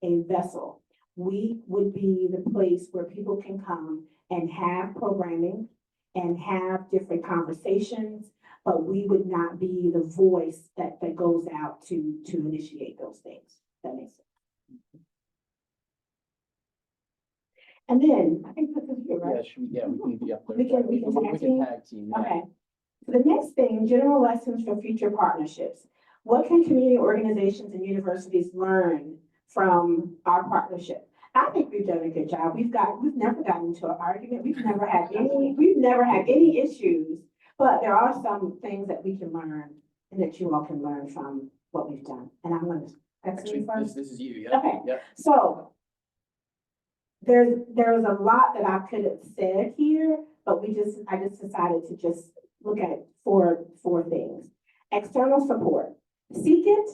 a vessel. We would be the place where people can come and have programming and have different conversations, but we would not be the voice that goes out to initiate those things. That makes sense. And then, I think this is here, right? Yeah, we can be up there. We can tag team. Yeah. Okay. So the next thing, general lessons for future partnerships. What can community organizations and universities learn from our partnership? I think we've done a good job. We've never gotten into an argument. We've never had any issues, but there are some things that we can learn and that you all can learn from what we've done. And I'm going to, Actually, this is you. Yeah. Okay. Yeah. So there's a lot that I could have said here, but I just decided to just look at four things. External support. Seek it,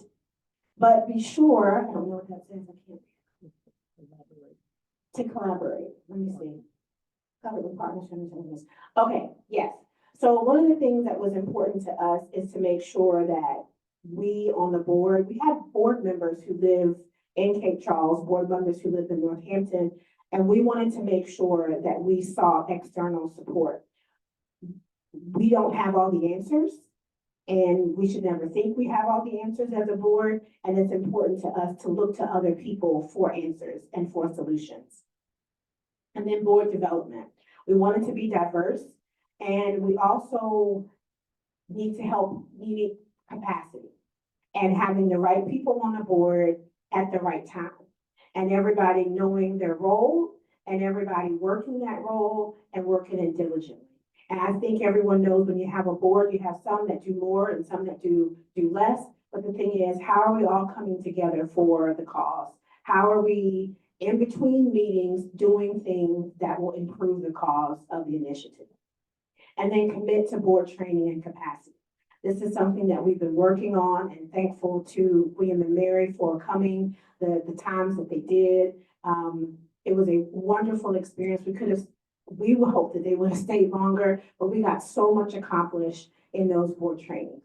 but be sure, I don't know what that says, I can't. To collaborate. Let me see. Collaborative partnerships. Okay, yes. So one of the things that was important to us is to make sure that we on the board, we have board members who live in Cape Charles, board members who live in Northampton, and we wanted to make sure that we saw external support. We don't have all the answers, and we should never think we have all the answers as a board, and it's important to us to look to other people for answers and for solutions. And then board development. We want it to be diverse, and we also need to help needing capacity and having the right people on the board at the right time, and everybody knowing their role and everybody working that role and working it diligently. And I think everyone knows when you have a board, you have some that do more and some that do less. But the thing is, how are we all coming together for the cause? How are we in between meetings doing things that will improve the cause of the initiative? And then commit to board training and capacity. This is something that we've been working on, and thankful to William and Mary for coming the times that they did. It was a wonderful experience. We would hope that they would have stayed longer, but we got so much accomplished in those board trainings.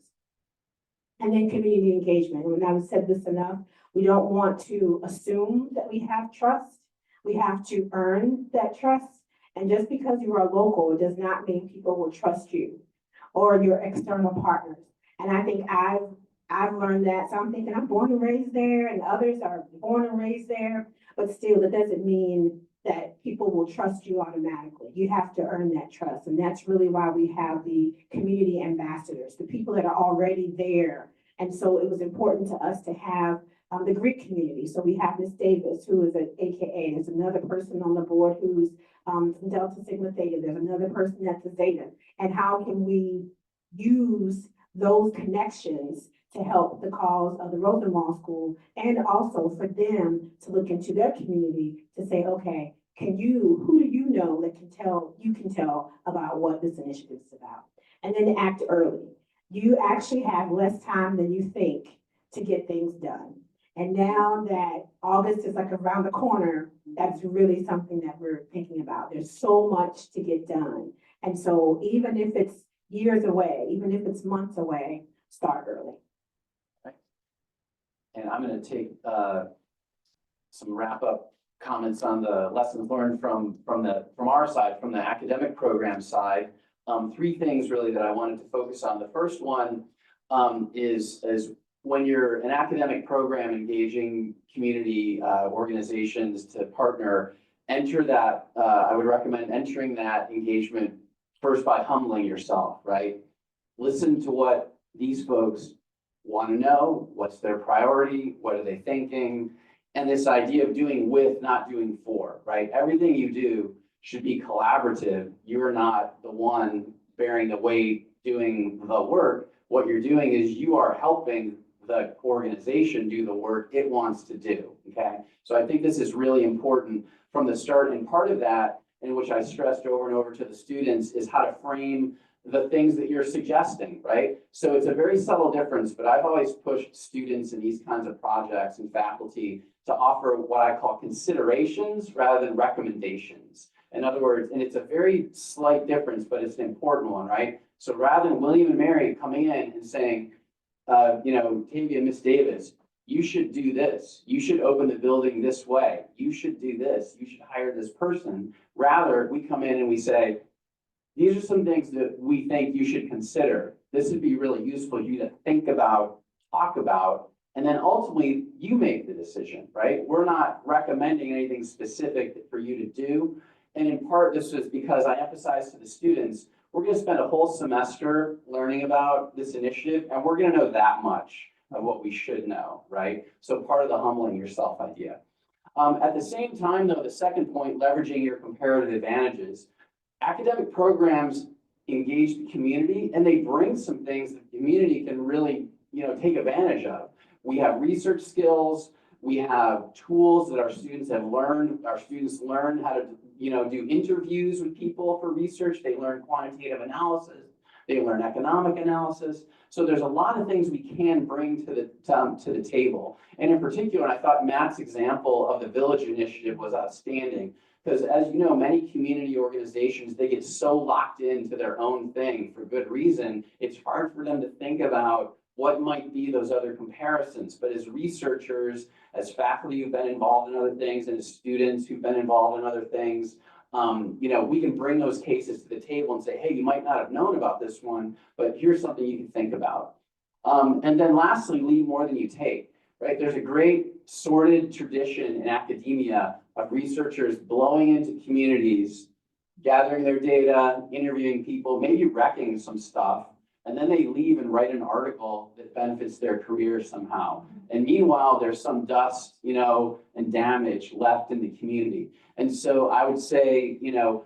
And then community engagement. And I've said this enough, we don't want to assume that we have trust. We have to earn that trust. And just because you are local, it does not mean people will trust you or your external partners. And I think I've learned that. So I'm thinking I'm born and raised there, and others are born and raised there, but still, that doesn't mean that people will trust you automatically. You have to earn that trust. And that's really why we have the community ambassadors, the people that are already there. And so it was important to us to have the Greek community. So we have Miss Davis, who is an AKA. There's another person on the board who's from Delta Sigma Theta. There's another person that's a Zeta. And how can we use those connections to help the cause of the Rosenwald School, and also for them to look into their community to say, okay, who do you know that you can tell about what this initiative is about? And then act early. You actually have less time than you think to get things done. And now that August is like around the corner, that's really something that we're thinking about. There's so much to get done. And so even if it's years away, even if it's months away, start early. And I'm going to take some wrap-up comments on the lessons learned from our side, from the academic program side. Three things really that I wanted to focus on. The first one is when you're an academic program engaging community organizations to partner, enter that. I would recommend entering that engagement first by humbling yourself, right? Listen to what these folks want to know, what's their priority, what are they thinking, and this idea of doing with, not doing for, right? Everything you do should be collaborative. You're not the one bearing the weight doing the work. What you're doing is you are helping the organization do the work it wants to do, okay? So I think this is really important from the start, and part of that, in which I stressed over and over to the students, is how to frame the things that you're suggesting, right? So it's a very subtle difference, but I've always pushed students in these kinds of projects and faculty to offer what I call considerations rather than recommendations. In other words, and it's a very slight difference, but it's an important one, right? So rather than William and Mary coming in and saying, Tevya, Miss Davis, you should do this. You should open the building this way. You should do this. You should hire this person. Rather, we come in and we say, these are some things that we think you should consider. This would be really useful for you to think about, talk about, and then ultimately you make the decision, right? We're not recommending anything specific for you to do. And in part, this is because I emphasize to the students, we're going to spend a whole semester learning about this initiative, and we're going to know that much of what we should know, right? So part of the humbling yourself idea. At the same time, though, the second point, leveraging your comparative advantages. Academic programs engage the community, and they bring some things that the community can really, take advantage of. We have research skills. We have tools that our students have learned. Our students learn how to, do interviews with people for research. They learn quantitative analysis. They learn economic analysis. So there's a lot of things we can bring to the table. And in particular, I thought Matt's example of the Village Initiative was outstanding. Because as you know, many community organizations, they get so locked into their own thing for good reason, it's hard for them to think about what might be those other comparisons. But as researchers, as faculty who've been involved in other things, and as students who've been involved in other things, we can bring those cases to the table and say, hey, you might not have known about this one, but here's something you can think about. And then lastly, leave more than you take. Right? There's a great sorted tradition in academia of researchers blowing into communities, gathering their data, interviewing people, maybe wrecking some stuff, and then they leave and write an article that benefits their career somehow. And meanwhile, there's some dust, and damage left in the community. And so I would say,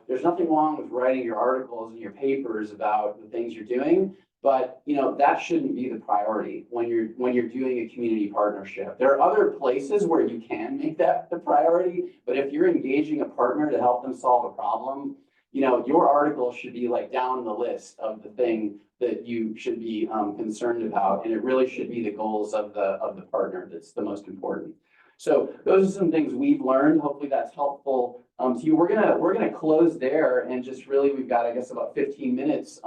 there's nothing wrong with writing your articles and your papers about the things you're doing. But that shouldn't be the priority when you're doing a community partnership. There are other places where you can make that the priority, but if you're engaging a partner to help them solve a problem, your article should be like down the list of the thing that you should be concerned about, and it really should be the goals of the partner that's the most important. So those are some things we've learned. Hopefully that's helpful to you. We're gonna close there, and just really we've got, I guess, about 15 minutes.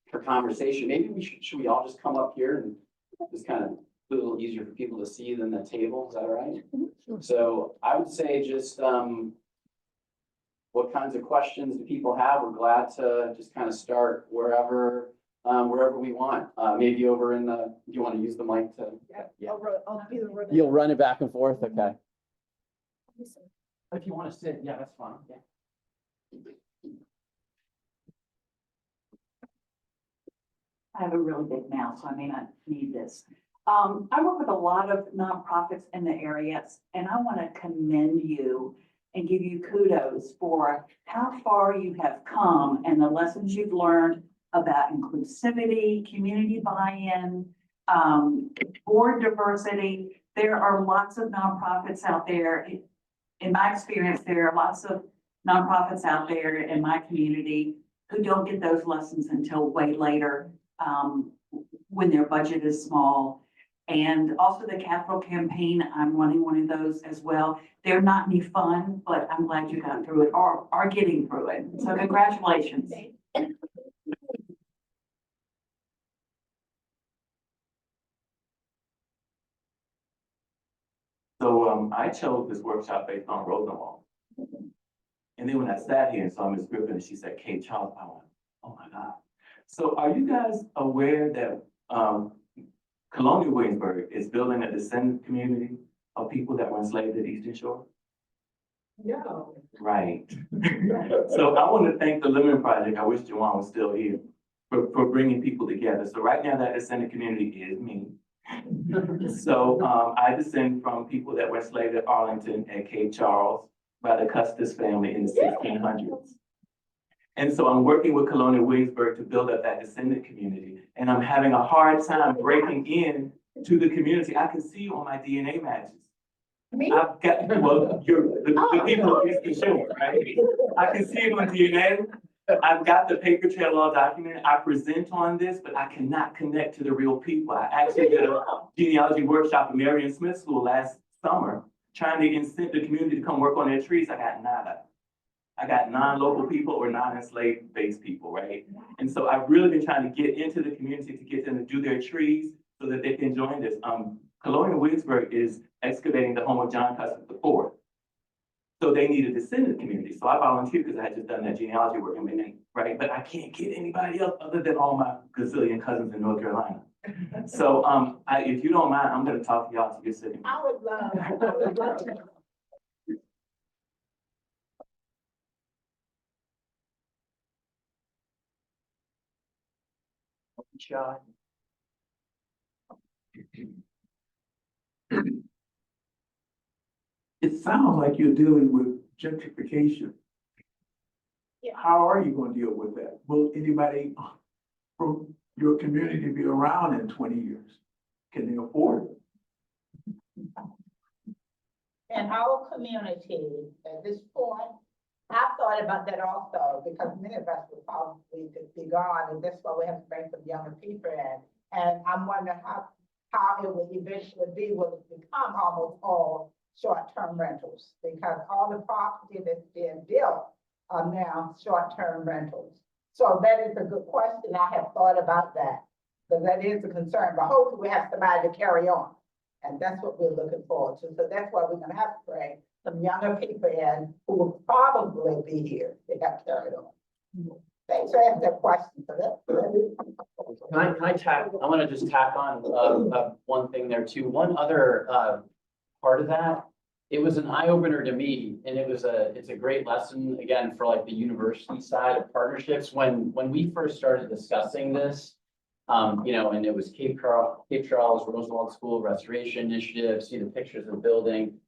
For conversation. Maybe should we all just come up here and just kind of a little easier for people to see than the table, is that all right? Sure. So I would say just what kinds of questions do people have? We're glad to just kind of start wherever we want. Maybe over in do you want to use the mic to? Yeah. I'll be the You'll run it back and forth, okay. If you want to sit, yeah, that's fine, yeah. I have a really big mouth, so I may not need this. I work with a lot of nonprofits in the areas, and I want to commend you and give you kudos for how far you have come and the lessons you've learned about inclusivity, community buy-in, board diversity. There are lots of nonprofits out there. In my experience, there are lots of nonprofits out there in my community who don't get those lessons until way later, when their budget is small. And also the capital campaign, I'm running one of those as well. They're not any fun, but I'm glad you got through it or are getting through it. So congratulations. So I chose this workshop based on Rosenwald. And then when I sat here and saw Ms. Griffin and she said, Kate Charles, I went, oh my God. So are you guys aware that Colonial Williamsburg is building a descendant community of people that were enslaved at Eastern Shore? No. Right. So I want to thank the Lemon Project. I wish Juwan was still here for bringing people together. So right now that descendant community is me. So I descend from people that were enslaved at Arlington and Cape Charles by the Custis family in the 1600s. And so I'm working with Colonial Williamsburg to build up that descendant community. And I'm having a hard time breaking in to the community. I can see you on my DNA matches. Me? I've got, well, the people of Eastern Shore, right? I can see you on DNA. I've got the paper trail all documented. I present on this, but I cannot connect to the real people. I actually did a genealogy workshop at Marion Smith School last summer, trying to incent the community to come work on their trees. I got nada. I got non-local people or non-enslaved based people, right? And so I've really been trying to get into the community to get them to do their trees so that they can join this. Colonial Williamsburg is excavating the home of John Custis IV. So they need a descendant community. So I volunteered because I had just done that genealogy work in Manna, right? But I can't get anybody else other than all my gazillion cousins in North Carolina. So if you don't mind, I'm gonna talk to y'all to your city. I would love to. Shot. It sounds like you're dealing with gentrification. Yeah. How are you gonna deal with that? Will anybody from your community be around in 20 years? Can they afford it? In our community, at this point, I've thought about that also, because many of us will probably be gone, and that's why we have to bring some younger people in. And I'm wondering how it will eventually be, will it become almost all short-term rentals? Because all the property that's being built are now short-term rentals. So that is a good question. I have thought about that, because that is a concern, but hopefully we have somebody to carry on. And that's what we're looking forward to. So that's why we're gonna have to bring some younger people in who will probably be here. They have carried on. Thanks for asking that question. So Can I tack, I want to just tack on one thing there too. One other part of that, it was an eye opener to me, and it's a great lesson again for like the university side of partnerships. When we first started discussing this, you know, and it was Cape Charles, Rosenwald School Restoration Initiative, see the pictures of the building.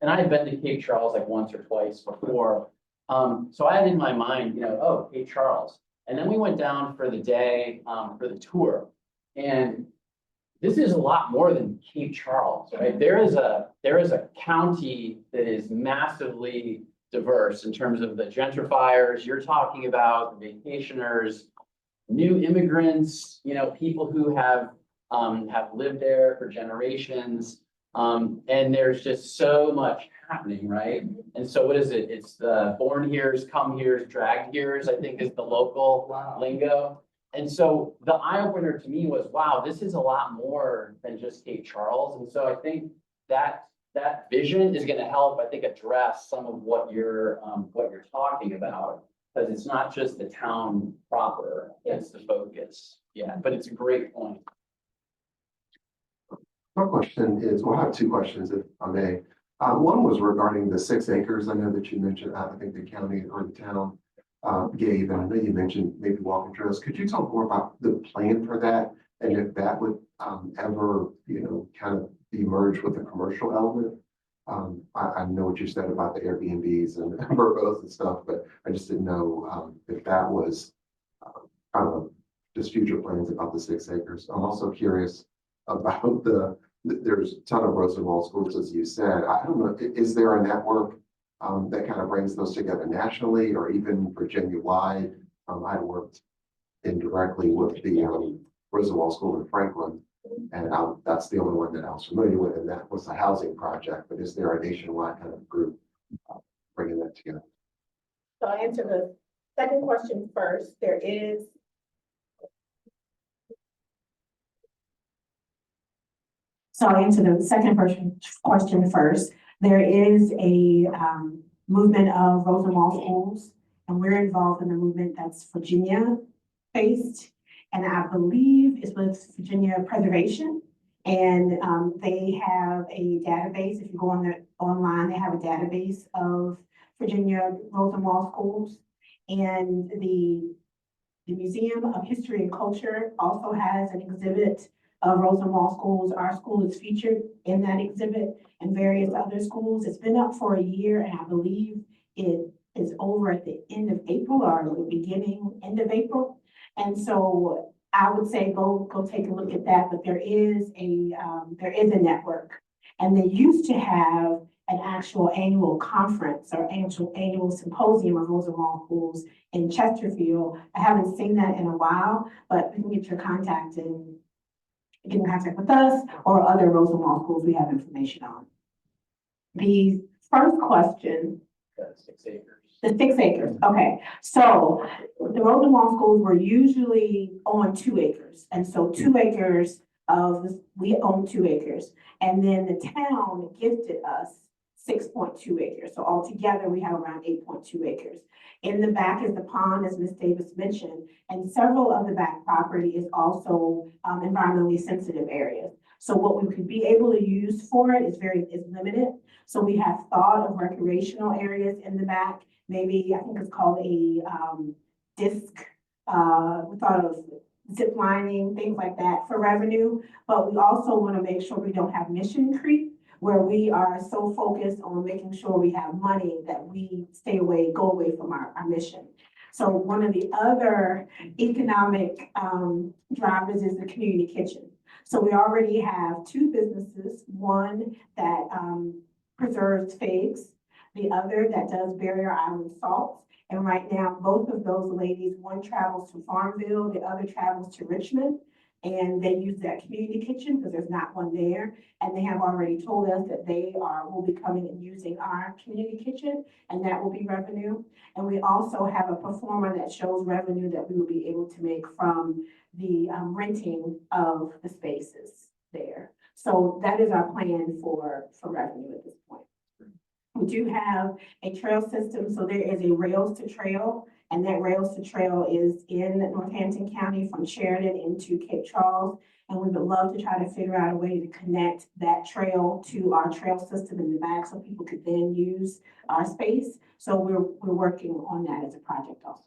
And I had been to Cape Charles like once or twice before. So I had in my mind, you know, oh, Cape Charles. And then we went down for the day, for the tour. And this is a lot more than Cape Charles, right? There is a county that is massively diverse in terms of the gentrifiers you're talking about, the vacationers, new immigrants, you know, people who have lived there for generations. And there's just so much happening, right? And so what is it? It's the born here's, come here's, dragged here's, I think is the local lingo. And so the eye opener to me was, wow, this is a lot more than just Cape Charles. And so I think that vision is going to help, I think, address some of what you're talking about, because it's not just the town proper, it's the focus. Yeah, but it's a great point. My question is, well, I have two questions, if I may. One was regarding the 6 acres. I know that you mentioned, I think the county or the town gave, and I know you mentioned maybe walking trails. Could you talk more about the plan for that? And if that would ever, kind of be merged with the commercial element? I know what you said about the Airbnbs and Vrbo's and stuff, but I just didn't know if that was kind of just future plans about the 6 acres. I'm also curious about there's a ton of Rosenwald schools, as you said. I don't know, is there a network that kind of brings those together nationally or even Virginia-wide? I worked indirectly with the Rosenwald School in Franklin, and that's the only one that I was familiar with, and that was a housing project. But is there a nationwide kind of group bringing that together? So I'll answer the second question first. So I'll answer the second question first. There is a movement of Rosenwald schools, and we're involved in the movement that's Virginia-based. And I believe it's with Virginia Preservation. And they have a database. If you go online, they have a database of Virginia Rosenwald schools. And the Museum of History and Culture also has an exhibit of Rosenwald schools. Our school is featured in that exhibit and various other schools. It's been up for a year, and I believe it is over at the end of April or the end of April. And so I would say go take a look at that. But there is a network, and they used to have an actual annual conference or annual symposium of Rosenwald schools in Chesterfield. I haven't seen that in a while, but we can get your contact and get in contact with us or other Rosenwald schools we have information on. The first question. 6 acres. The 6 acres, okay. So the Rosenwald schools were usually on 2 acres. And so 2 acres we own 2 acres. And then the town gifted us 6.2 acres. So altogether we have around 8.2 acres. In the back is the pond, as Ms. Davis mentioned, and several of the back property is also environmentally sensitive areas. So what we could be able to use for it is limited. So we have thought of recreational areas in the back. Maybe, I think it's called a disc. We thought of zip lining, things like that for revenue. But we also want to make sure we don't have mission creep, where we are so focused on making sure we have money that we go away from our mission. So one of the other economic drivers is the community kitchen. So we already have 2 businesses, one that preserves figs, the other that does barrier island salts. And right now, both of those ladies, one travels to Farmville, the other travels to Richmond. And they use that community kitchen because there's not one there. And they have already told us that they will be coming and using our community kitchen, and that will be revenue. And we also have a performer that shows revenue that we will be able to make from the renting of the spaces there. So that is our plan for revenue at this point. We do have a trail system, so there is a rails to trail, and that rails to trail is in Northampton County from Sheridan into Cape Charles. And we would love to try to figure out a way to connect that trail to our trail system in the back so people could then use our space. So we're working on that as a project also.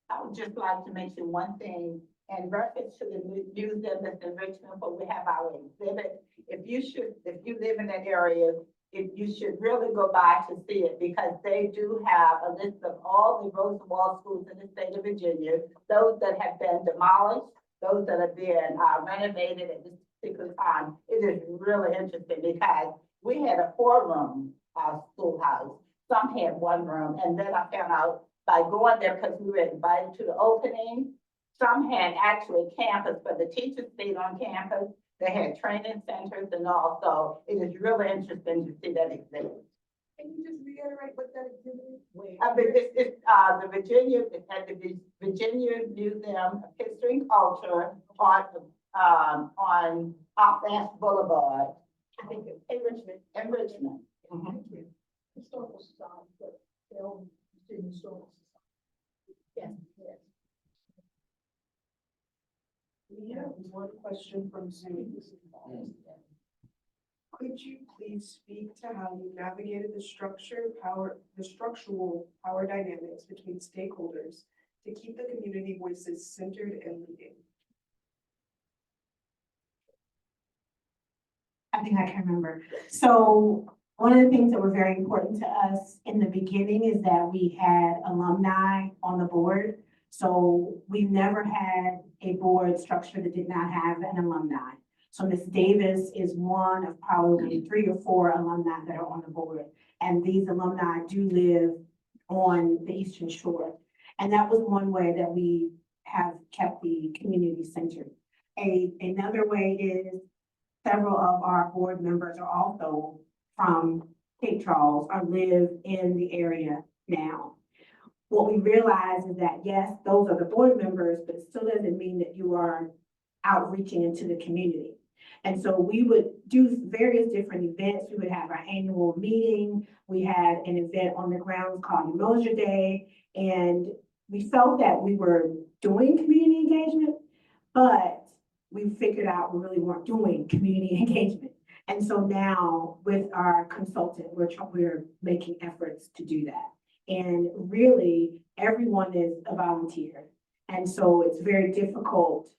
I would just like to mention one thing in reference to the museum that's in Richmond, where we have our exhibit. If you live in that area, you should really go by to see it, because they do have a list of all the Rosenwald schools in the state of Virginia, those that have been demolished, those that have been renovated at this particular time. It is really interesting because we had a 4-room schoolhouse. Some had 1 room, and then I found out by going there, because we were invited to the opening, some had actually campus, but the teachers stayed on campus. They had training centers and all, so it is really interesting to see that exhibit. Can you just reiterate what that exhibit is? It's the Virginia, it's at the Virginia Museum of History and Culture on Ash Boulevard. I think it's in Richmond. In Richmond. Thank you. Historical Society, but they'll do historical society. Yes, yes. We have one question from Zoom. Could you please speak to how you navigated the structural power dynamics between stakeholders to keep the community voices centered and leading? I think I can remember. So one of the things that were very important to us in the beginning is that we had alumni on the board. So we've never had a board structure that did not have an alumni. So Ms. Davis is one of probably 3 or 4 alumni that are on the board. And these alumni do live on the Eastern Shore. And that was one way that we have kept the community centered. Another way is several of our board members are also from Cape Charles or live in the area now. What we realize is that, yes, those are the board members, but it still doesn't mean that you are outreaching into the community. And so we would do various different events. We would have our annual meeting. We had an event on the grounds called Mosier Day. And we felt that we were doing community engagement, but we figured out we really weren't doing community engagement. And so now with our consultant, we're making efforts to do that. And really everyone is a volunteer. And so it's very difficult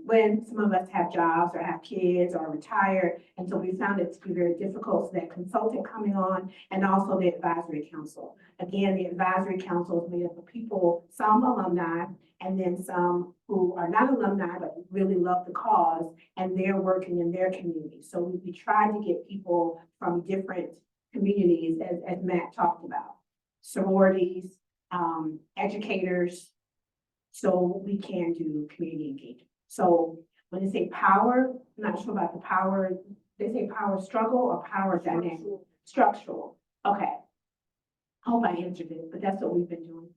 when some of us have jobs or have kids or retired. And so we found it to be very difficult. So that consultant coming on and also the advisory council. Again, the advisory council is made up of people, some alumni, and then some who are not alumni, but really love the cause, and they're working in their community. So we tried to get people from different communities, as Matt talked about, sororities, educators, so we can do community engagement. So when they say power, I'm not sure about the power, they say power struggle or power dynamic? Structural. Okay. I hope I answered it, but that's what we've been doing.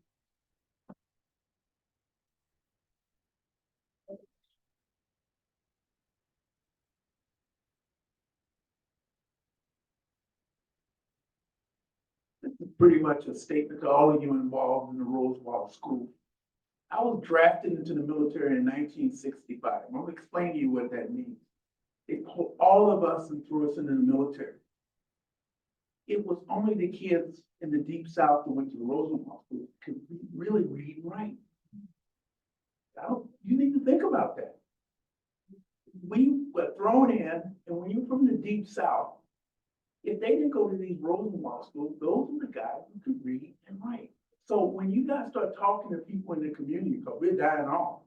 Pretty much a statement to all of you involved in the Rosenwald School. I was drafted into the military in 1965. I'm going to explain to you what that means. They pulled all of us and threw us into the military. It was only the kids in the Deep South who went to the Rosenwald School could really read and write. You need to think about that. We were thrown in, and when you're from the Deep South, if they didn't go to these Rosenwald schools, those were the guys who could read and write. So when you guys start talking to people in the community, because we're dying off,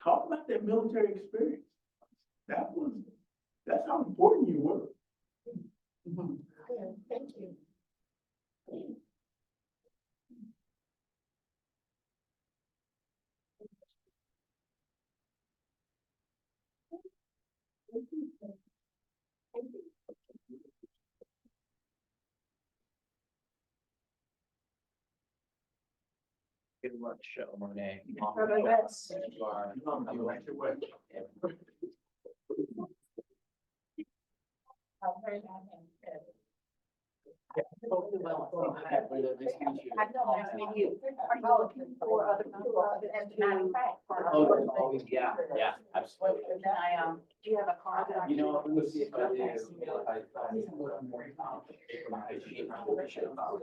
talk about their military experience. That's how important you were. Good, thank you. Good luck, show, Monet. Yes. You are. I know, I mean, are you looking for other people? As a matter of fact. Oh, always, yeah, absolutely. Can I, do you have a card that I can? You know, let me see if I do.